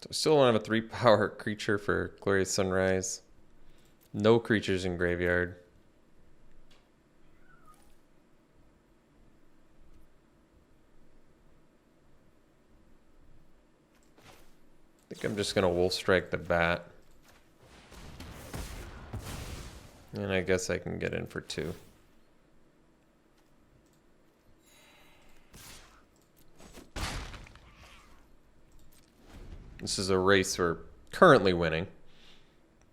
S1: I still don't have a 3-power creature for Glorious Sunrise. No creatures in graveyard. I think I'm just going to Wolf Strike the Bat. And I guess I can get in for 2. This is a race we're currently winning.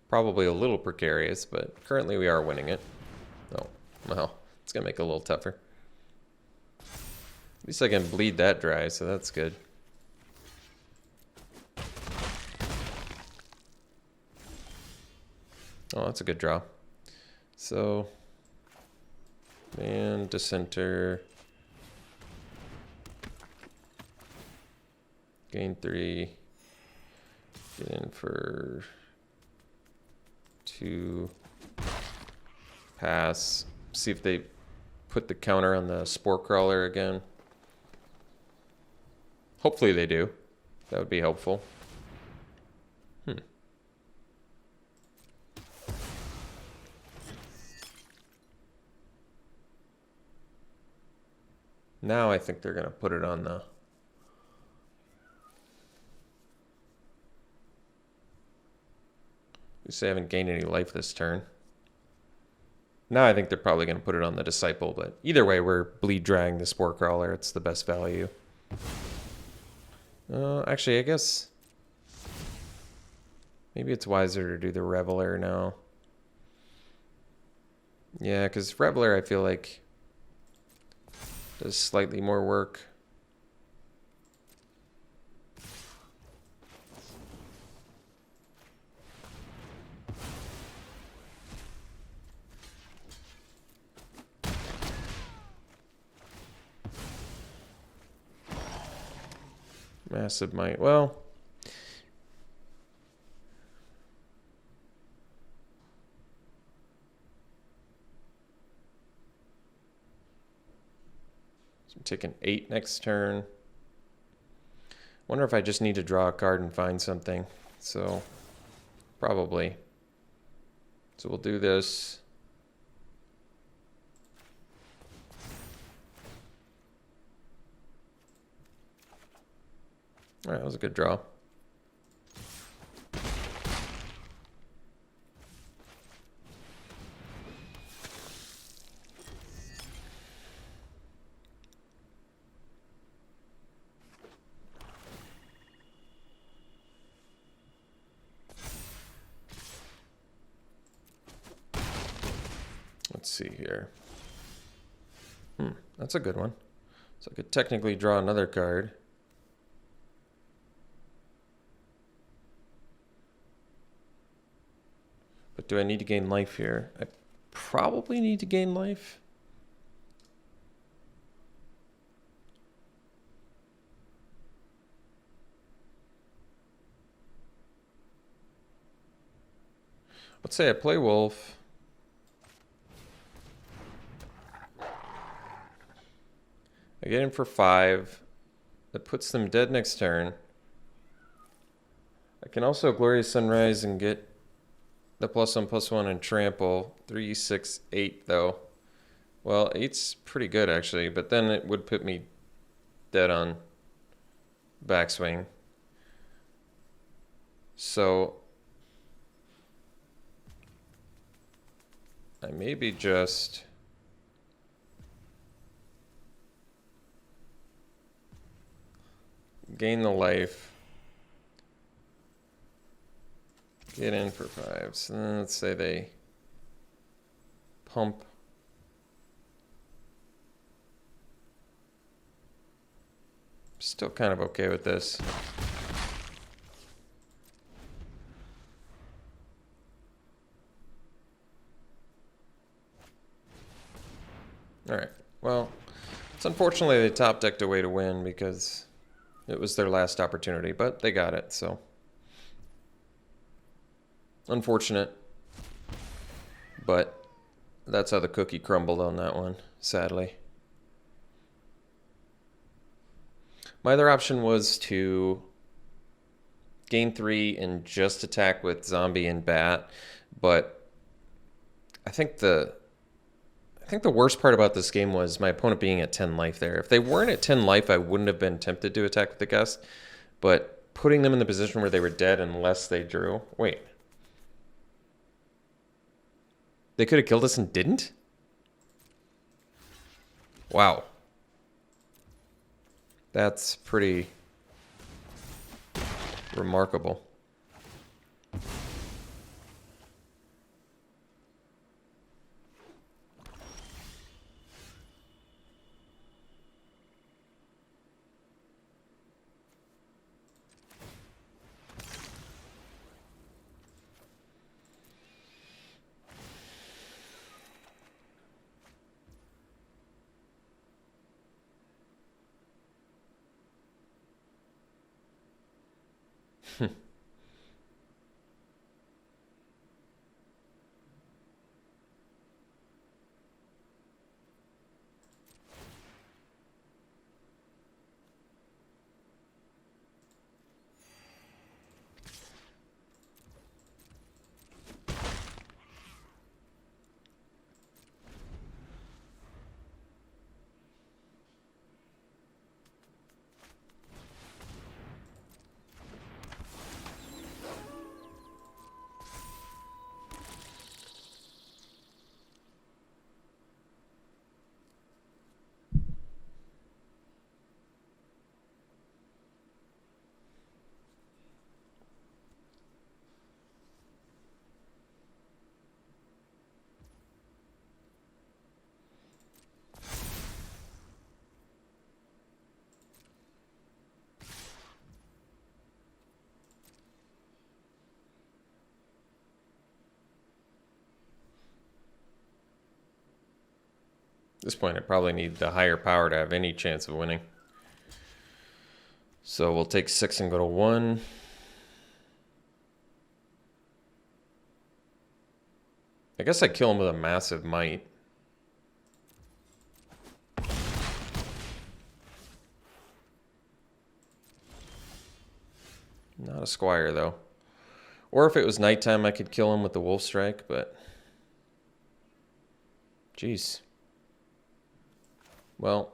S1: Probably a little precarious, but currently we are winning it. Oh, well, it's going to make it a little tougher. At least I can bleed that dry, so that's good. Oh, that's a good draw. So, and Dissenter. Gain 3. Get in for 2. Pass. See if they put the counter on the Spore Crawler again. Hopefully they do. That would be helpful. Now I think they're going to put it on the... At least they haven't gained any life this turn. Now I think they're probably going to put it on the Disciple, but either way, we're bleed drying the Spore Crawler. It's the best value. Actually, I guess... maybe it's wiser to do the Reveler now. Yeah, because Reveler, I feel like... does slightly more work. Massive Might. Well, take an 8 next turn. Wonder if I just need to draw a card and find something. So, probably. So we'll do this. All right, that was a good draw. Let's see here. That's a good one. So I could technically draw another card. But do I need to gain life here? I probably need to gain life. Let's say I play Wolf. I get in for 5. That puts them dead next turn. I can also Glorious Sunrise and get the +1/+1 and trample. 3, 6, 8 though. Well, 8's pretty good actually, but then it would put me dead on backswing. So I maybe just gain the life, get in for 5. So then let's say they pump. Still kind of okay with this. All right, well, it's unfortunately they top decked a way to win because it was their last opportunity, but they got it, so. Unfortunate. But that's how the cookie crumbled on that one, sadly. My other option was to gain 3 and just attack with zombie and bat, but I think the worst part about this game was my opponent being at 10 life there. If they weren't at 10 life, I wouldn't have been tempted to attack with the gust. But putting them in the position where they were dead unless they drew... Wait. They could have killed us and didn't? Wow. That's pretty remarkable. At this point, I probably need the higher power to have any chance of winning. So we'll take 6 and go to 1. I guess I kill him with a massive might. Not a Squire, though. Or if it was nighttime, I could kill him with the Wolf Strike, but... Jeez. Well...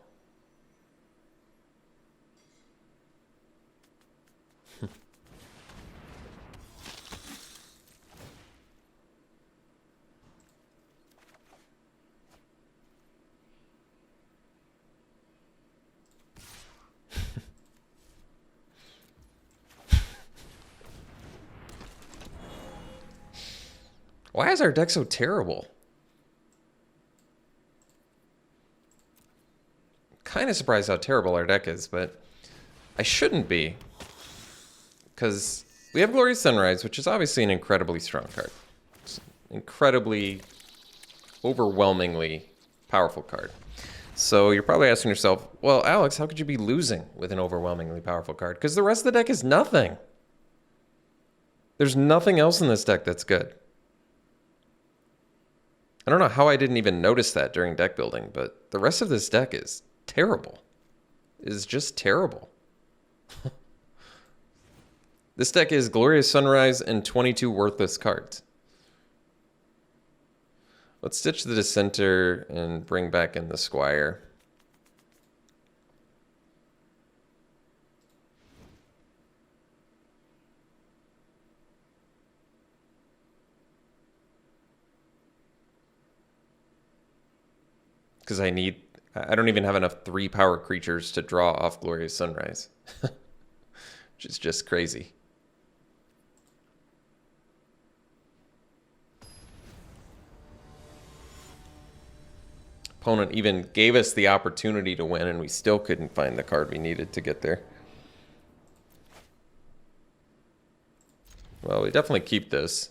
S1: Why is our deck so terrible? Kind of surprised how terrible our deck is, but I shouldn't be. Because we have Glorious Sunrise, which is obviously an incredibly strong card. It's an incredibly, overwhelmingly powerful card. So you're probably asking yourself, well, Alex, how could you be losing with an overwhelmingly powerful card? Because the rest of the deck is nothing. There's nothing else in this deck that's good. I don't know how I didn't even notice that during deck building, but the rest of this deck is terrible. It is just terrible. This deck is Glorious Sunrise and 22 worthless cards. Let's ditch the Dissenter and bring back in the Squire. Because I don't even have enough 3-power creatures to draw off Glorious Sunrise. Which is just crazy. Opponent even gave us the opportunity to win, and we still couldn't find the card we needed to get there. Well, we definitely keep this.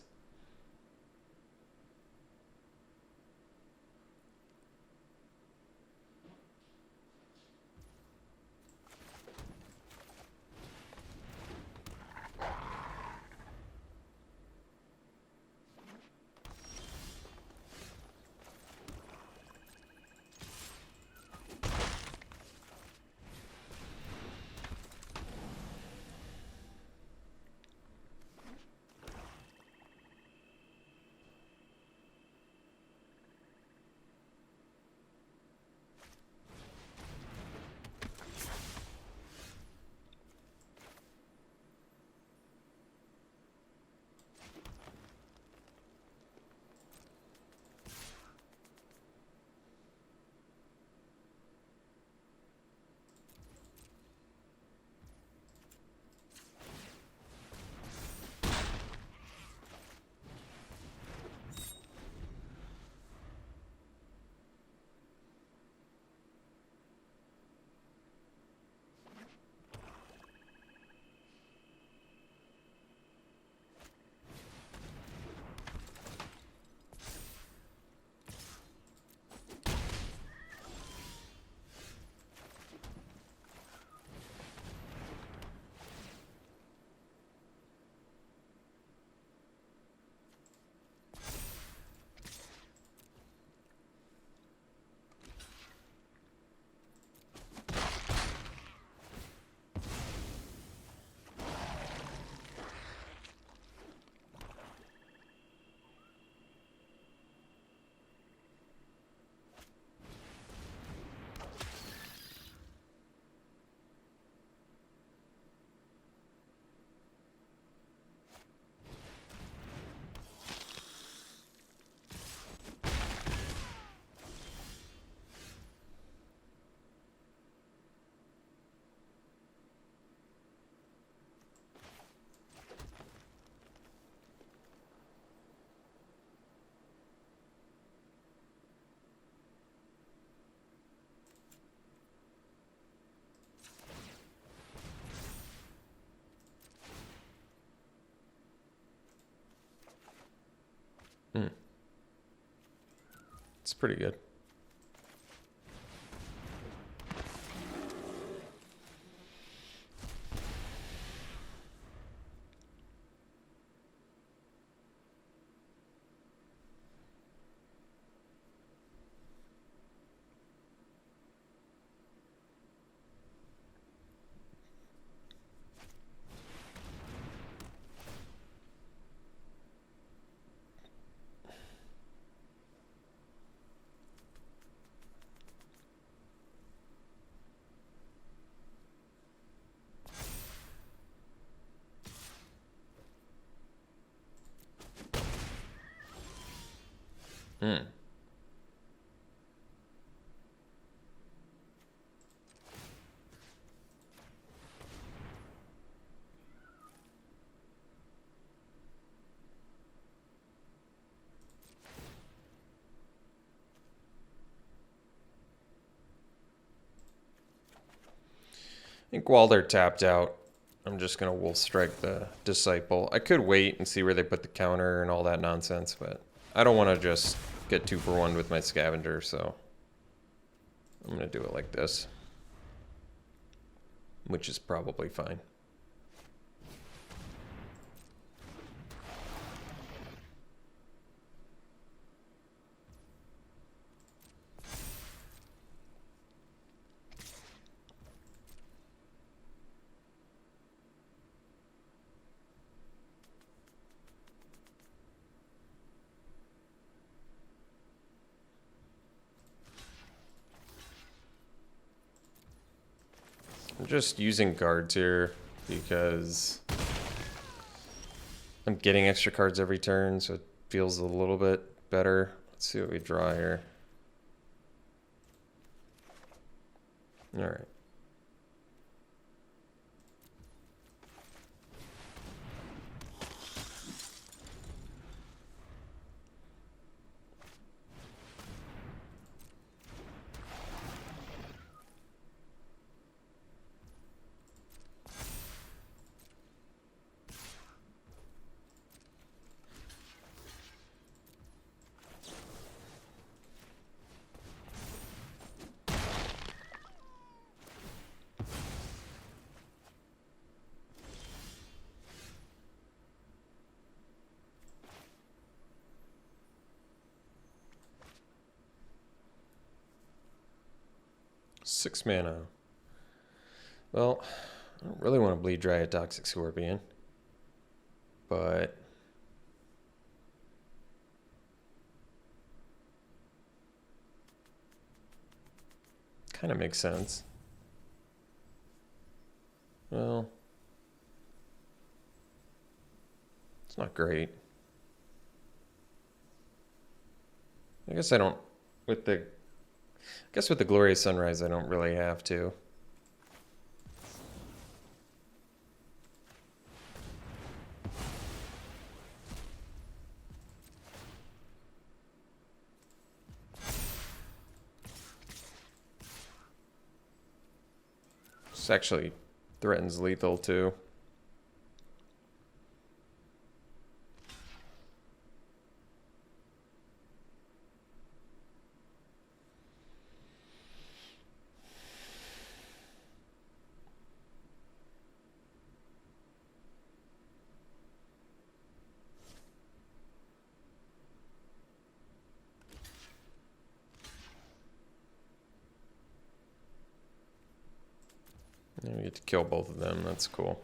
S1: It's pretty good. Hmm. I think while they're tapped out, I'm just going to Wolf Strike the Disciple. I could wait and see where they put the counter and all that nonsense, but I don't want to just get 2 for 1 with my Scavenger, so I'm going to do it like this, which is probably fine. I'm just using guards here because I'm getting extra cards every turn, so it feels a little bit better. Let's see what we draw here. All right. Six mana. Well, I don't really want to bleed dry a Toxic Scorpion, but kind of makes sense. Well, it's not great. I guess I don't, with the Glorious Sunrise, I don't really have to. This actually threatens lethal too. And we get to kill both of them. That's cool.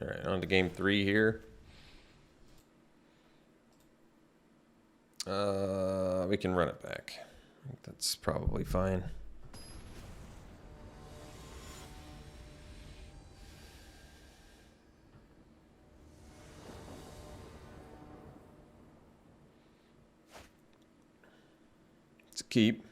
S1: All right, on to game 3 here. We can run it back. I think that's probably fine. It's a keep.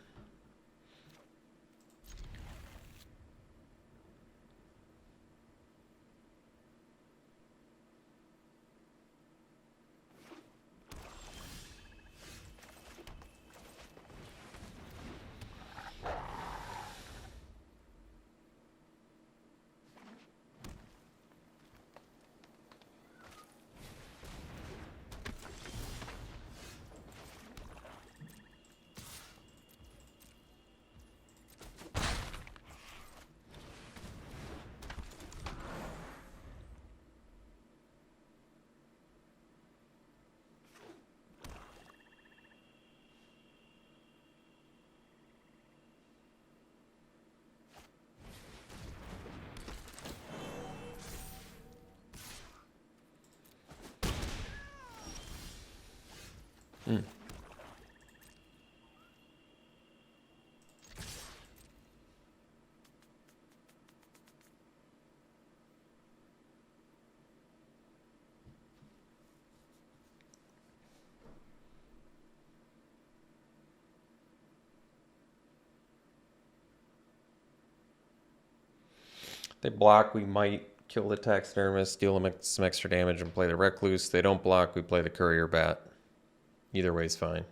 S1: Mm. They block, we might kill the taxidermist, deal them some extra damage, and play the recluse. They don't block, we play the courier bat. Either way's fine.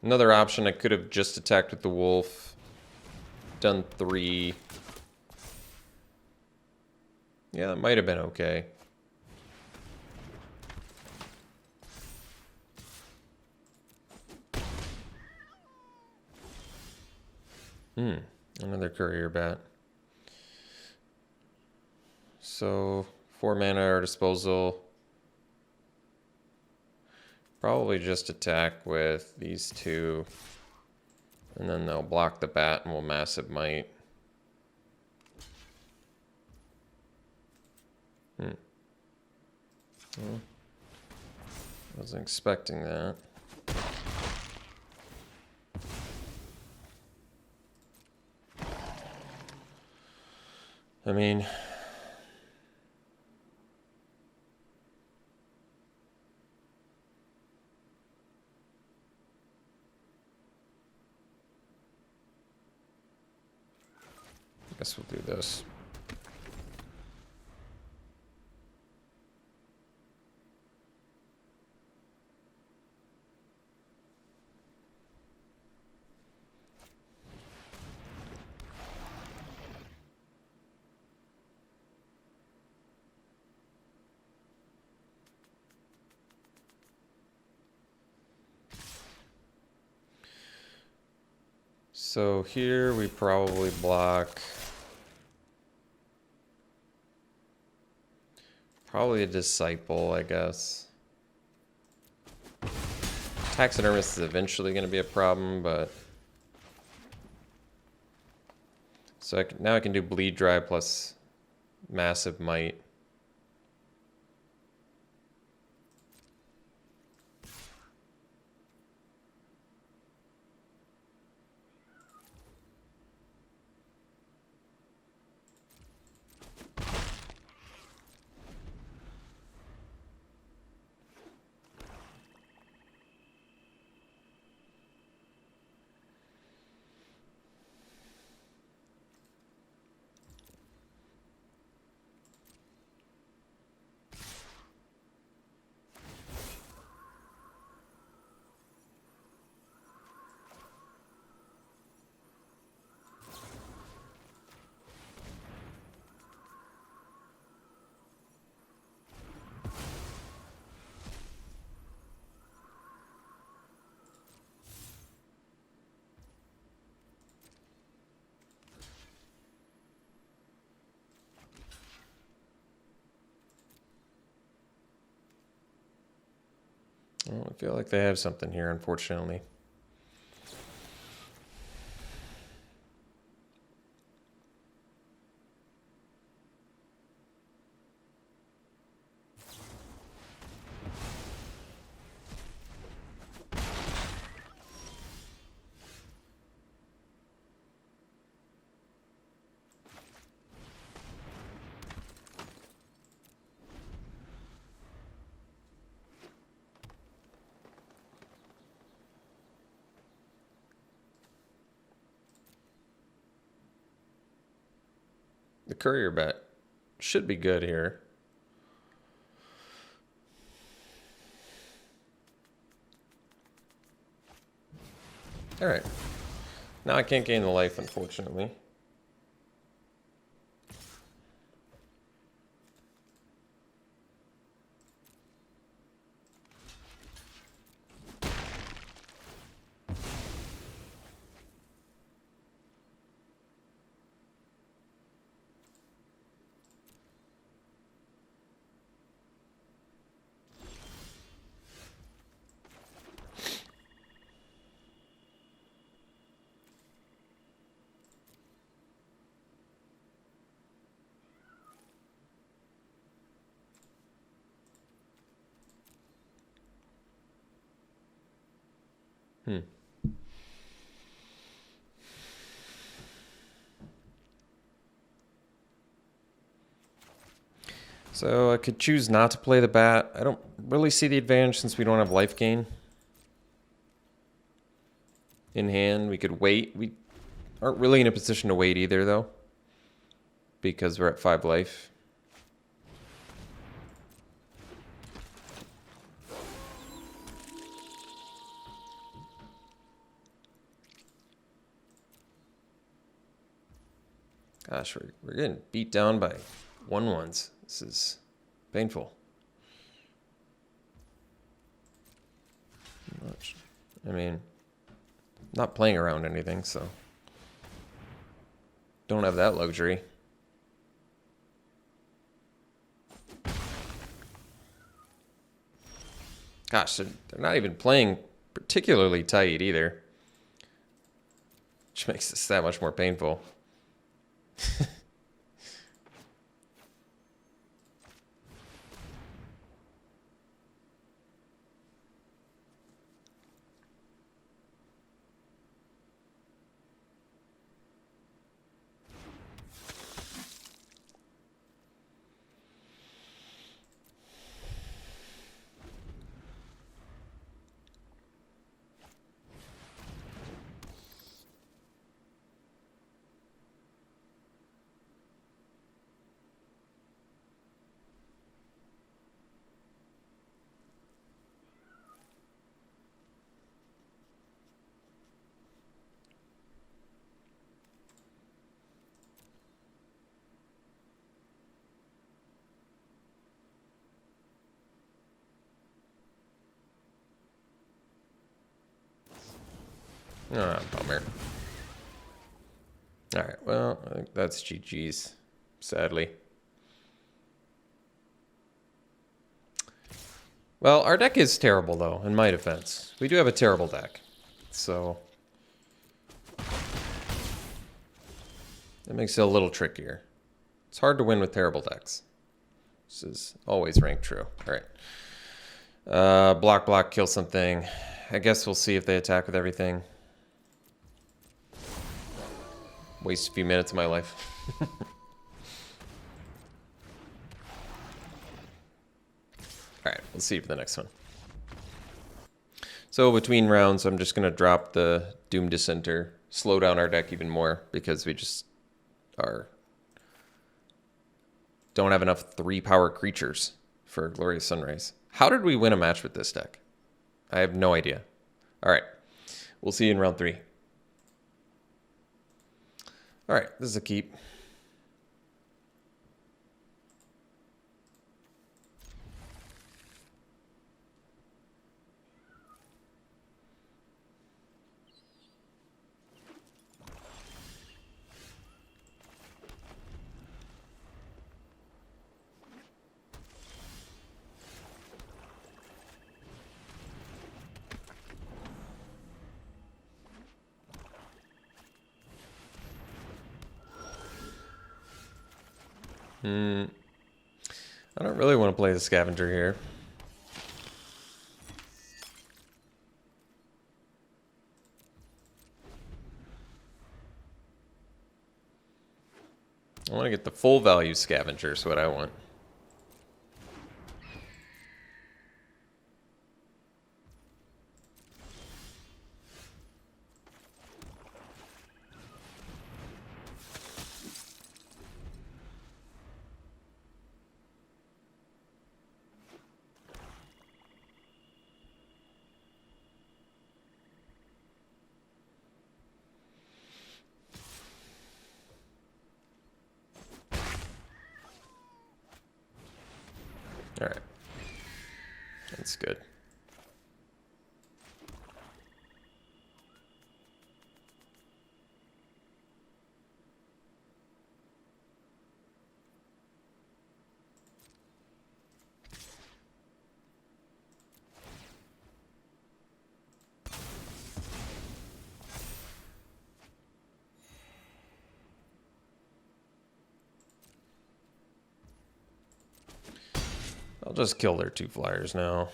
S1: Another option, I could have just attacked with the wolf, done 3. Yeah, that might have been okay. Another courier bat. So 4 mana at our disposal. Probably just attack with these 2. And then they'll block the bat and we'll massive might. Well, wasn't expecting that. I mean, I guess we'll do this. So here we probably block probably a disciple, I guess. Taxidermist is eventually going to be a problem, but so now I can do bleed dry plus massive might. Well, I feel like they have something here, unfortunately. The courier bet should be good here. All right. Now I can't gain the life, unfortunately. So I could choose not to play the bat. I don't really see the advantage since we don't have life gain in hand. We could wait. We aren't really in a position to wait either, though, because we're at 5 life. Gosh, we're getting beat down by 1/1s. This is painful. I mean, not playing around anything, so don't have that luxury. Gosh, they're not even playing particularly tight either, which makes this that much more painful. Ah, bummer. All right, well, I think that's GG's, sadly. Well, our deck is terrible, though, in my defense. We do have a terrible deck, so that makes it a little trickier. It's hard to win with terrible decks. This is always ranked true. All right. Block, kill something. I guess we'll see if they attack with everything. Waste a few minutes of my life. Alright, we'll see for the next one. So between rounds, I'm just going to drop the Doom Dissenter, slow down our deck even more, because we just don't have enough 3-power creatures for Glorious Sunrise. How did we win a match with this deck? I have no idea. Alright, we'll see you in round 3. Alright, this is a keep. I don't really want to play the Scavenger here. I want to get the full value Scavenger is what I want. All right. That's good. I'll just kill their 2 flyers now.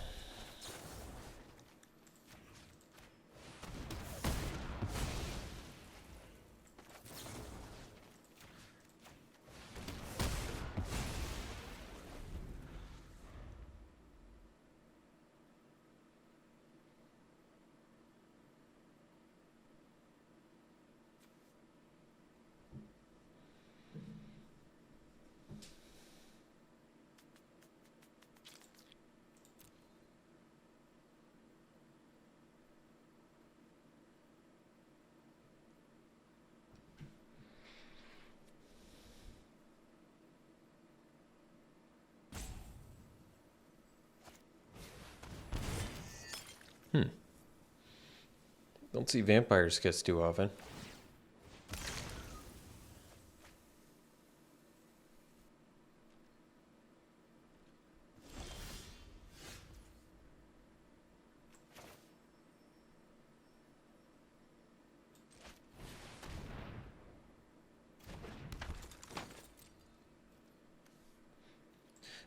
S1: Don't see vampire skits too often.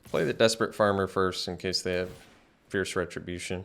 S1: Play the Desperate Farmer first in case they have Fierce Retribution.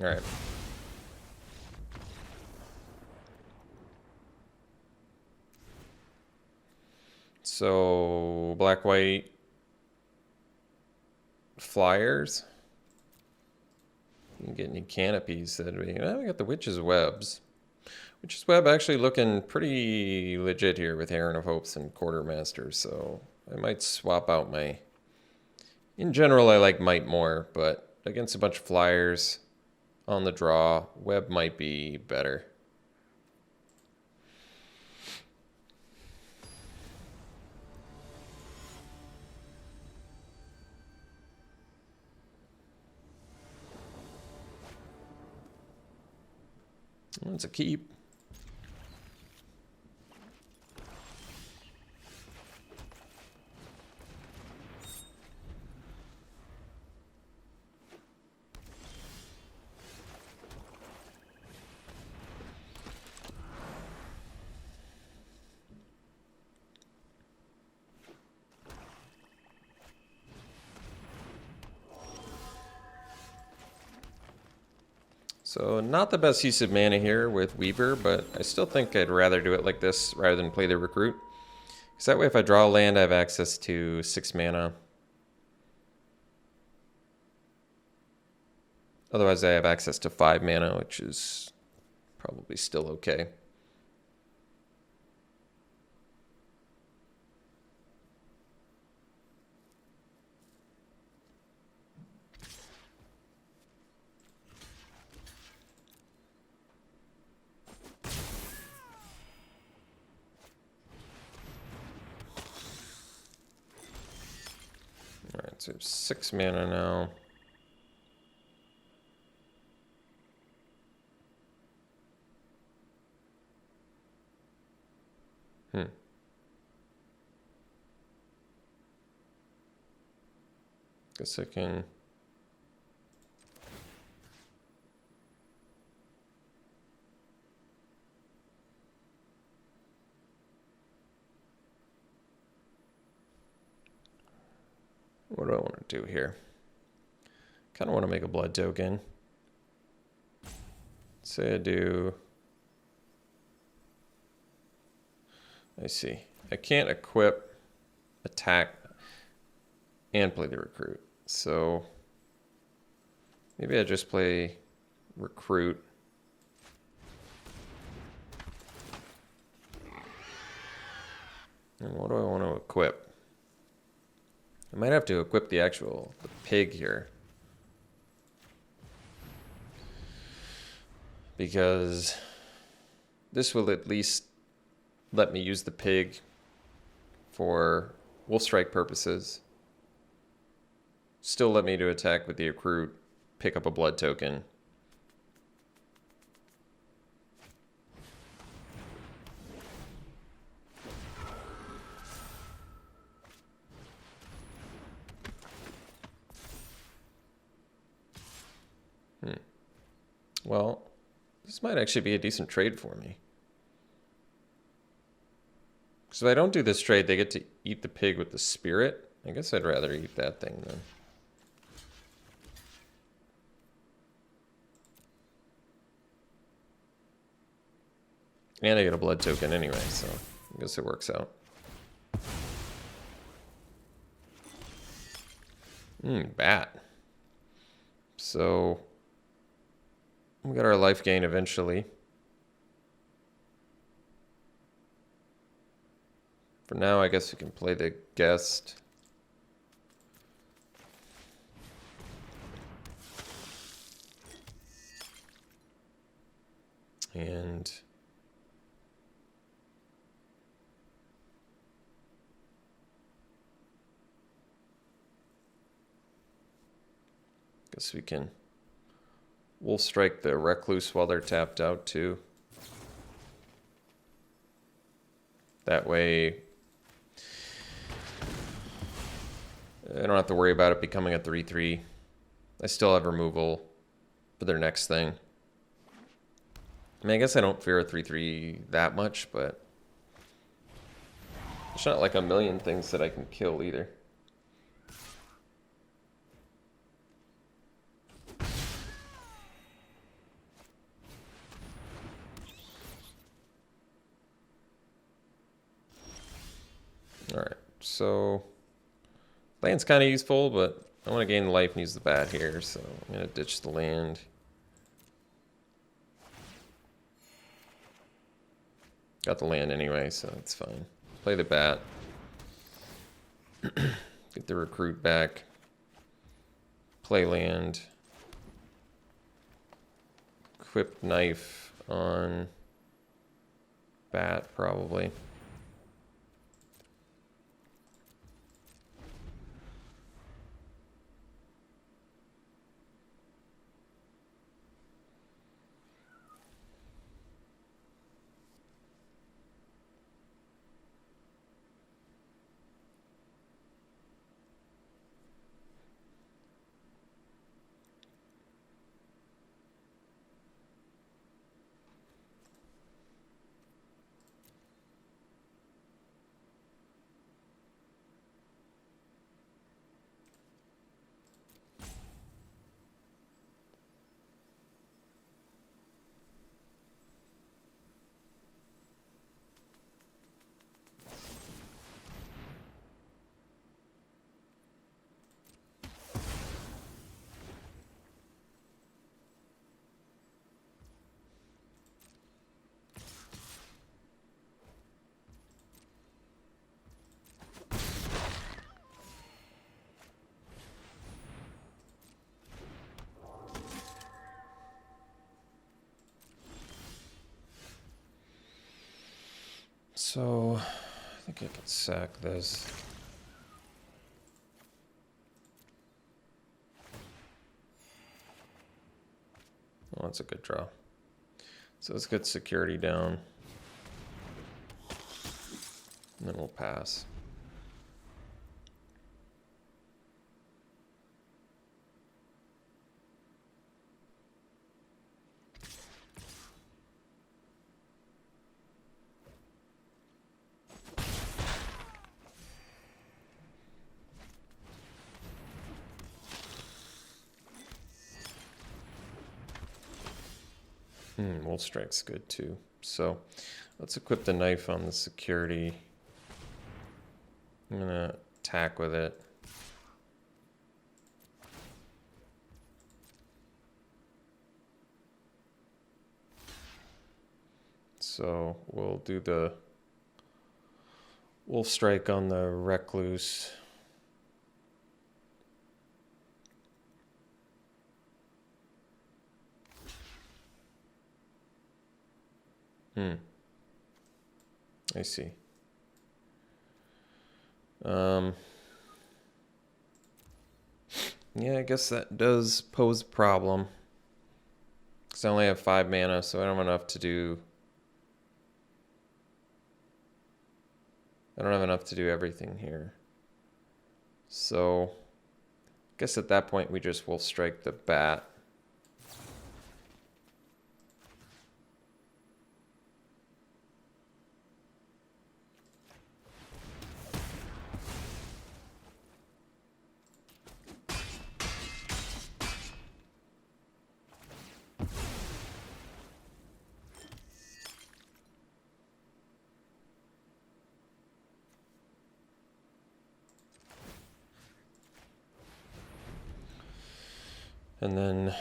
S1: All right. So black white flyers. You can get any canopies that we got the Witch's Webs. Witch's Web actually looking pretty legit here with Heron of Hopes and Quartermaster, so I might swap out my... In general, I like Might more, but against a bunch of flyers on the draw, Web might be better. It's a keep. So not the best use of mana here with Weaver, but I still think I'd rather do it like this rather than play the Recruit. Because that way if I draw a land, I have access to 6 mana. Otherwise I have access to 5 mana, which is probably still okay. Alright, so 6 mana now. Guess I can... What do I want to do here? Kind of want to make a blood token. Say I do I see. I can't equip, attack, and play the recruit. So maybe I just play recruit. And what do I want to equip? I might have to equip the pig here. Because this will at least let me use the pig for wolf strike purposes. Still let me to attack with the recruit, pick up a blood token. Well, this might actually be a decent trade for me. Because if I don't do this trade, they get to eat the pig with the spirit. I guess I'd rather eat that thing then. And I get a blood token anyway, so I guess it works out. Bat. So we got our life gain eventually. For now, I guess we can play the guest. And guess we can wolf strike the recluse while they're tapped out too. That way I don't have to worry about it becoming a 3/3. I still have removal for their next thing. I mean, I guess I don't fear a 3/3 that much, but there's not like a million things that I can kill either. Alright, so land's kind of useful, but I want to gain life and use the bat here, so I'm going to ditch the land. Got the land anyway, so it's fine. Play the bat. Get the recruit back. Play land. Equip knife on bat, probably. So, I think I can sack this. Oh, that's a good draw. So let's get security down. And then we'll pass. Wolf Strike's good too. So let's equip the knife on the security. I'm gonna attack with it. So we'll do the wolf strike on the recluse. I see. Yeah, I guess that does pose a problem. Because I only have 5 mana, so I don't have enough to do... I don't have enough to do everything here. So, I guess at that point we just wolf strike the bat. And then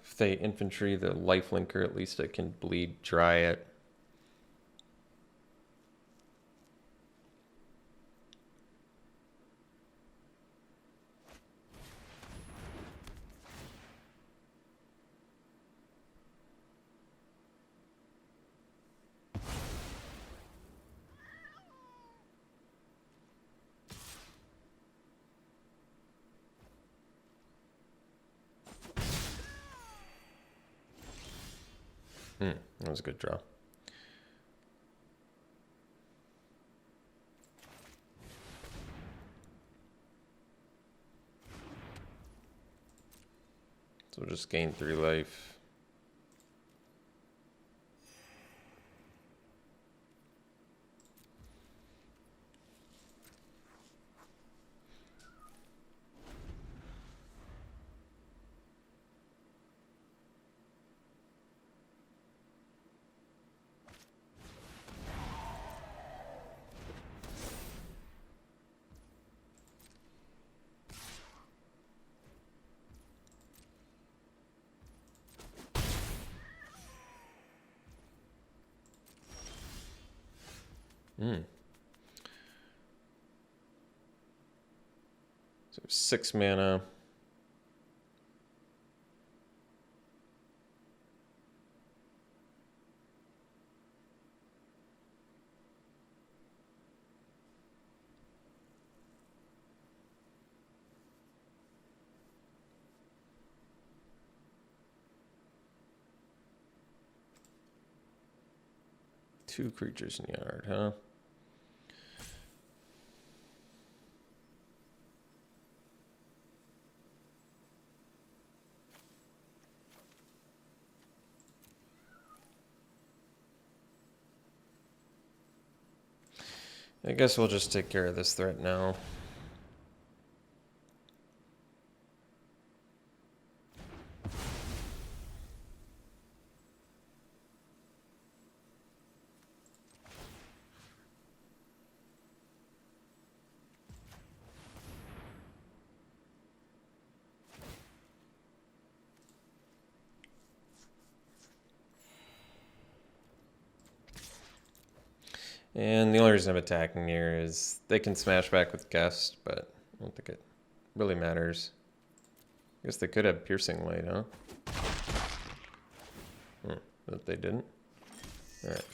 S1: if they infantry the lifelinker, at least I can bleed dry it. That was a good draw. So we'll just gain 3 life. So 6 mana. Two creatures in yard, huh? I guess we'll just take care of this threat now. And the only reason I'm attacking here is they can smash back with Guest, but I don't think it really matters. I guess they could have Piercing Light, huh? But they didn't. Alright.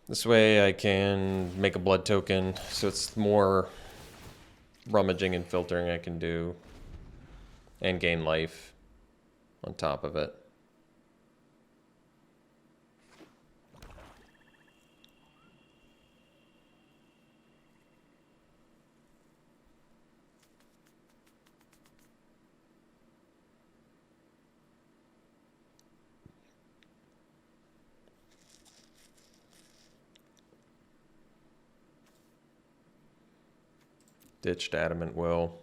S1: This way I can make a blood token, so it's more rummaging and filtering I can do. And gain life on top of it. Ditched Adamant Will.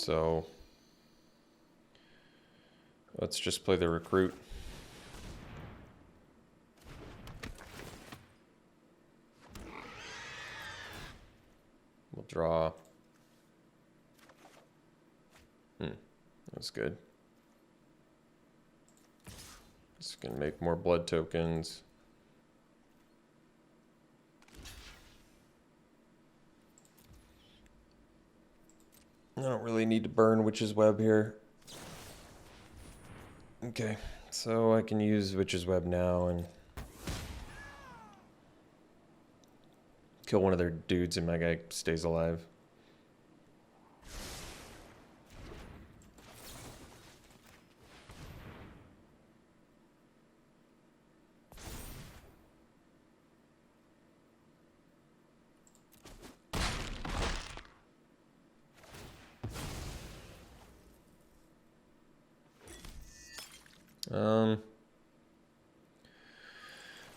S1: So let's just play the recruit. We'll draw. That's good. Just gonna make more blood tokens. I don't really need to burn Witch's Web here. Okay, so I can use Witch's Web now and kill one of their dudes and my guy stays alive.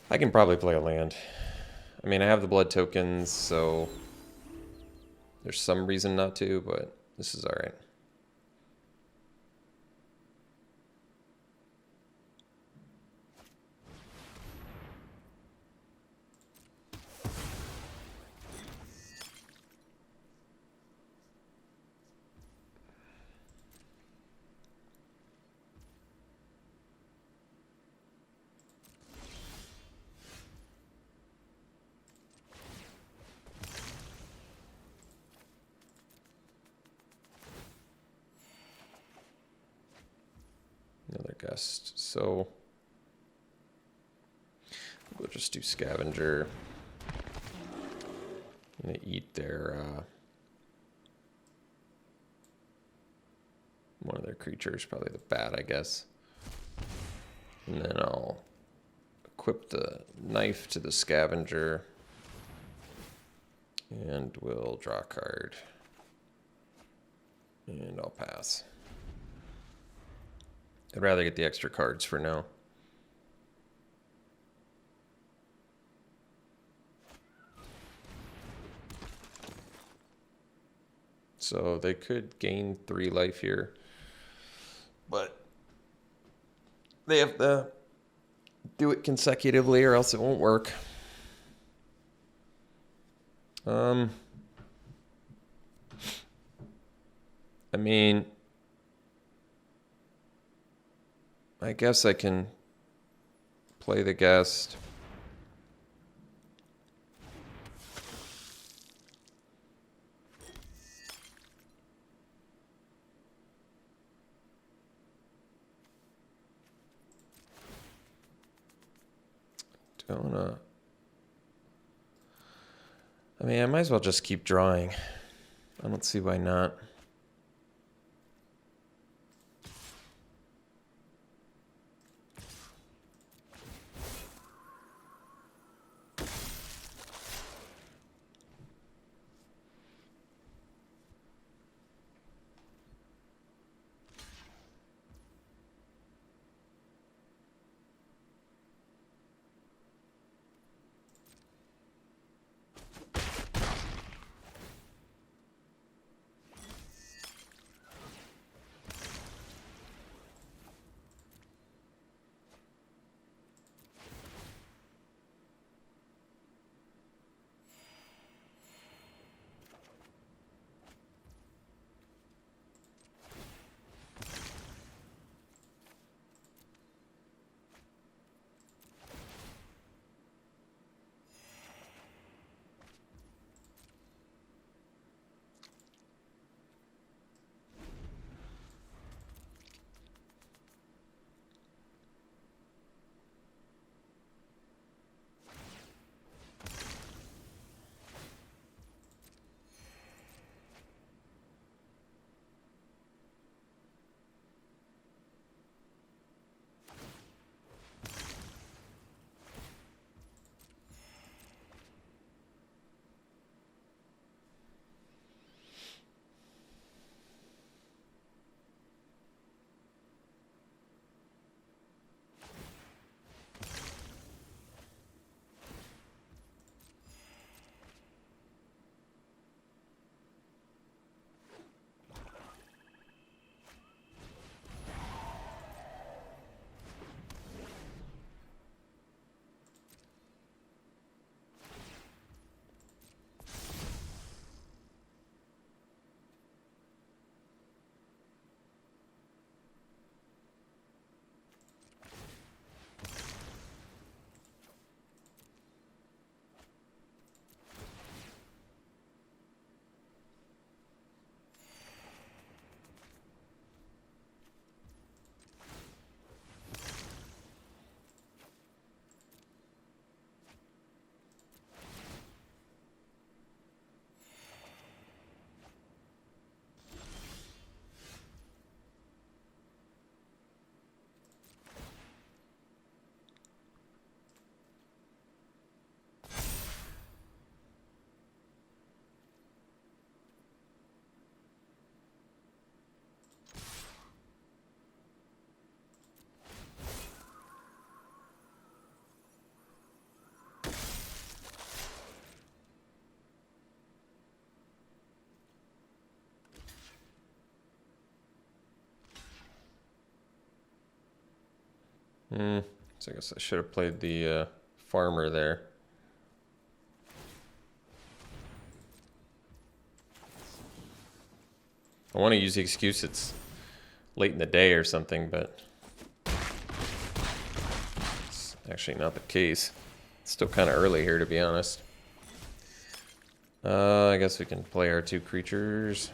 S1: I can probably play a land. I mean, I have the blood tokens, so there's some reason not to, but this is all right. Another gust. So we'll just do scavenger. I'm gonna eat their one of their creatures, probably the bat, I guess. And then I'll equip the knife to the scavenger. And we'll draw a card. And I'll pass. I'd rather get the extra cards for now. So they could gain 3 life here. But they have to do it consecutively or else it won't work. I mean, I guess I can play the guest. I mean, I might as well just keep drawing. I don't see why not. So I guess I should have played the farmer there. I want to use the excuse it's late in the day or something, but it's actually not the case. It's still kind of early here, to be honest. I guess we can play our 2 creatures.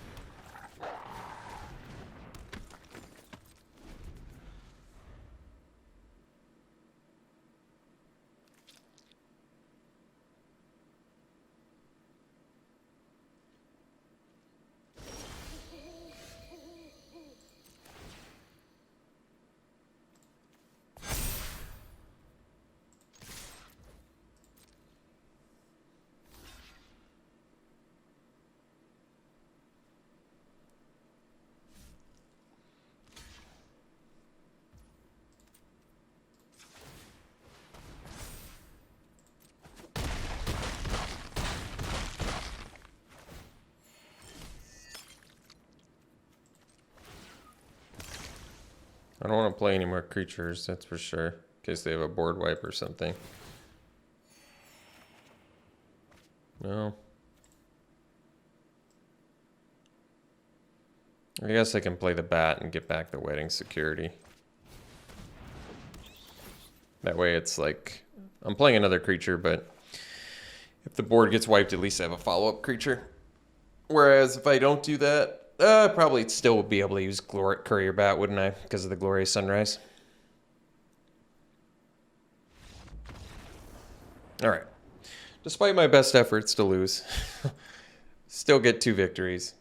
S1: I don't want to play any more creatures, that's for sure, in case they have a board wipe or something. No. I guess I can play the bat and get back the wedding security. That way it's like, I'm playing another creature, but if the board gets wiped, at least I have a follow-up creature. Whereas if I don't do that, I probably still would be able to use Courier Bat, wouldn't I? Because of the Glorious Sunrise. Alright. Despite my best efforts to lose, still get 2 victories.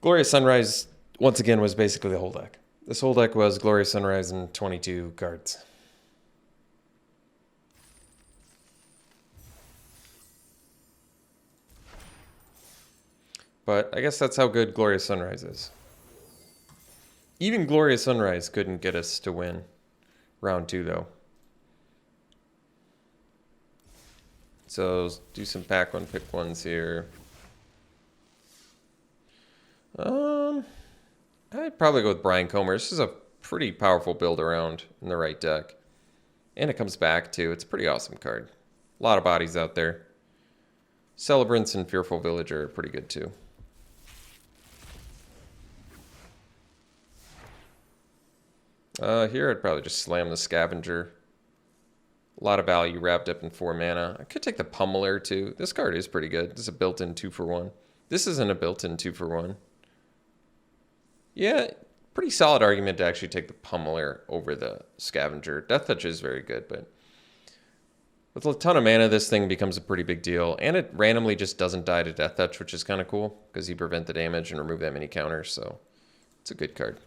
S1: Glorious Sunrise, once again, was basically the whole deck. This whole deck was Glorious Sunrise and 22 cards. But I guess that's how good Glorious Sunrise is. Even Glorious Sunrise couldn't get us to win round 2, though. So let's do some pack one, pick ones here. I'd probably go with Brian Comer. This is a pretty powerful build around in the right deck. And it comes back, too. It's a pretty awesome card. A lot of bodies out there. Celebrants and Fearful Villager are pretty good, too. Here I'd probably just slam the Scavenger. A lot of value wrapped up in 4 mana. I could take the Pummeler too. This card is pretty good. This is a built-in 2-for-1. This isn't a built-in 2-for-1. Yeah, pretty solid argument to actually take the Pummeler over the Scavenger. Death Touch is very good, but with a ton of mana, this thing becomes a pretty big deal. And it randomly just doesn't die to Death Touch, which is kind of cool because you prevent the damage and remove that many counters. So it's a good card.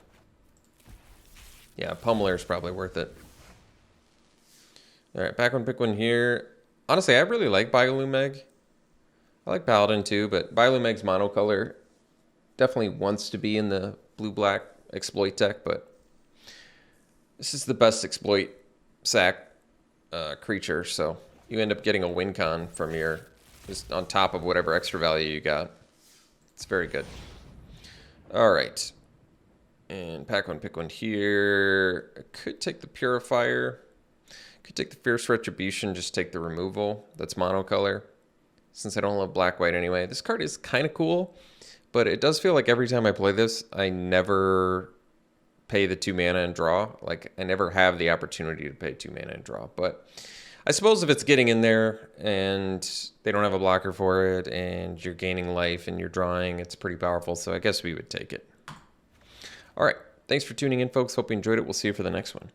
S1: Yeah, Pummeler is probably worth it. All right, back one, pick one here. Honestly, I really like Biolumeg. I like Paladin too, but Biolumeg's monocolor definitely wants to be in the blue-black exploit deck, but this is the best exploit sack creature, so you end up getting a win con from your, just on top of whatever extra value you got. It's very good. All right. And pack one, pick one here. I could take the Purifier. Could take the Fierce Retribution, just take the removal. That's monocolor. Since I don't love black-white anyway. This card is kind of cool, but it does feel like every time I play this, I never pay the 2 mana and draw. Like, I never have the opportunity to pay 2 mana and draw. But I suppose if it's getting in there and they don't have a blocker for it and you're gaining life and you're drawing, it's pretty powerful. So I guess we would take it. All right. Thanks for tuning in, folks. Hope you enjoyed it. We'll see you for the next one.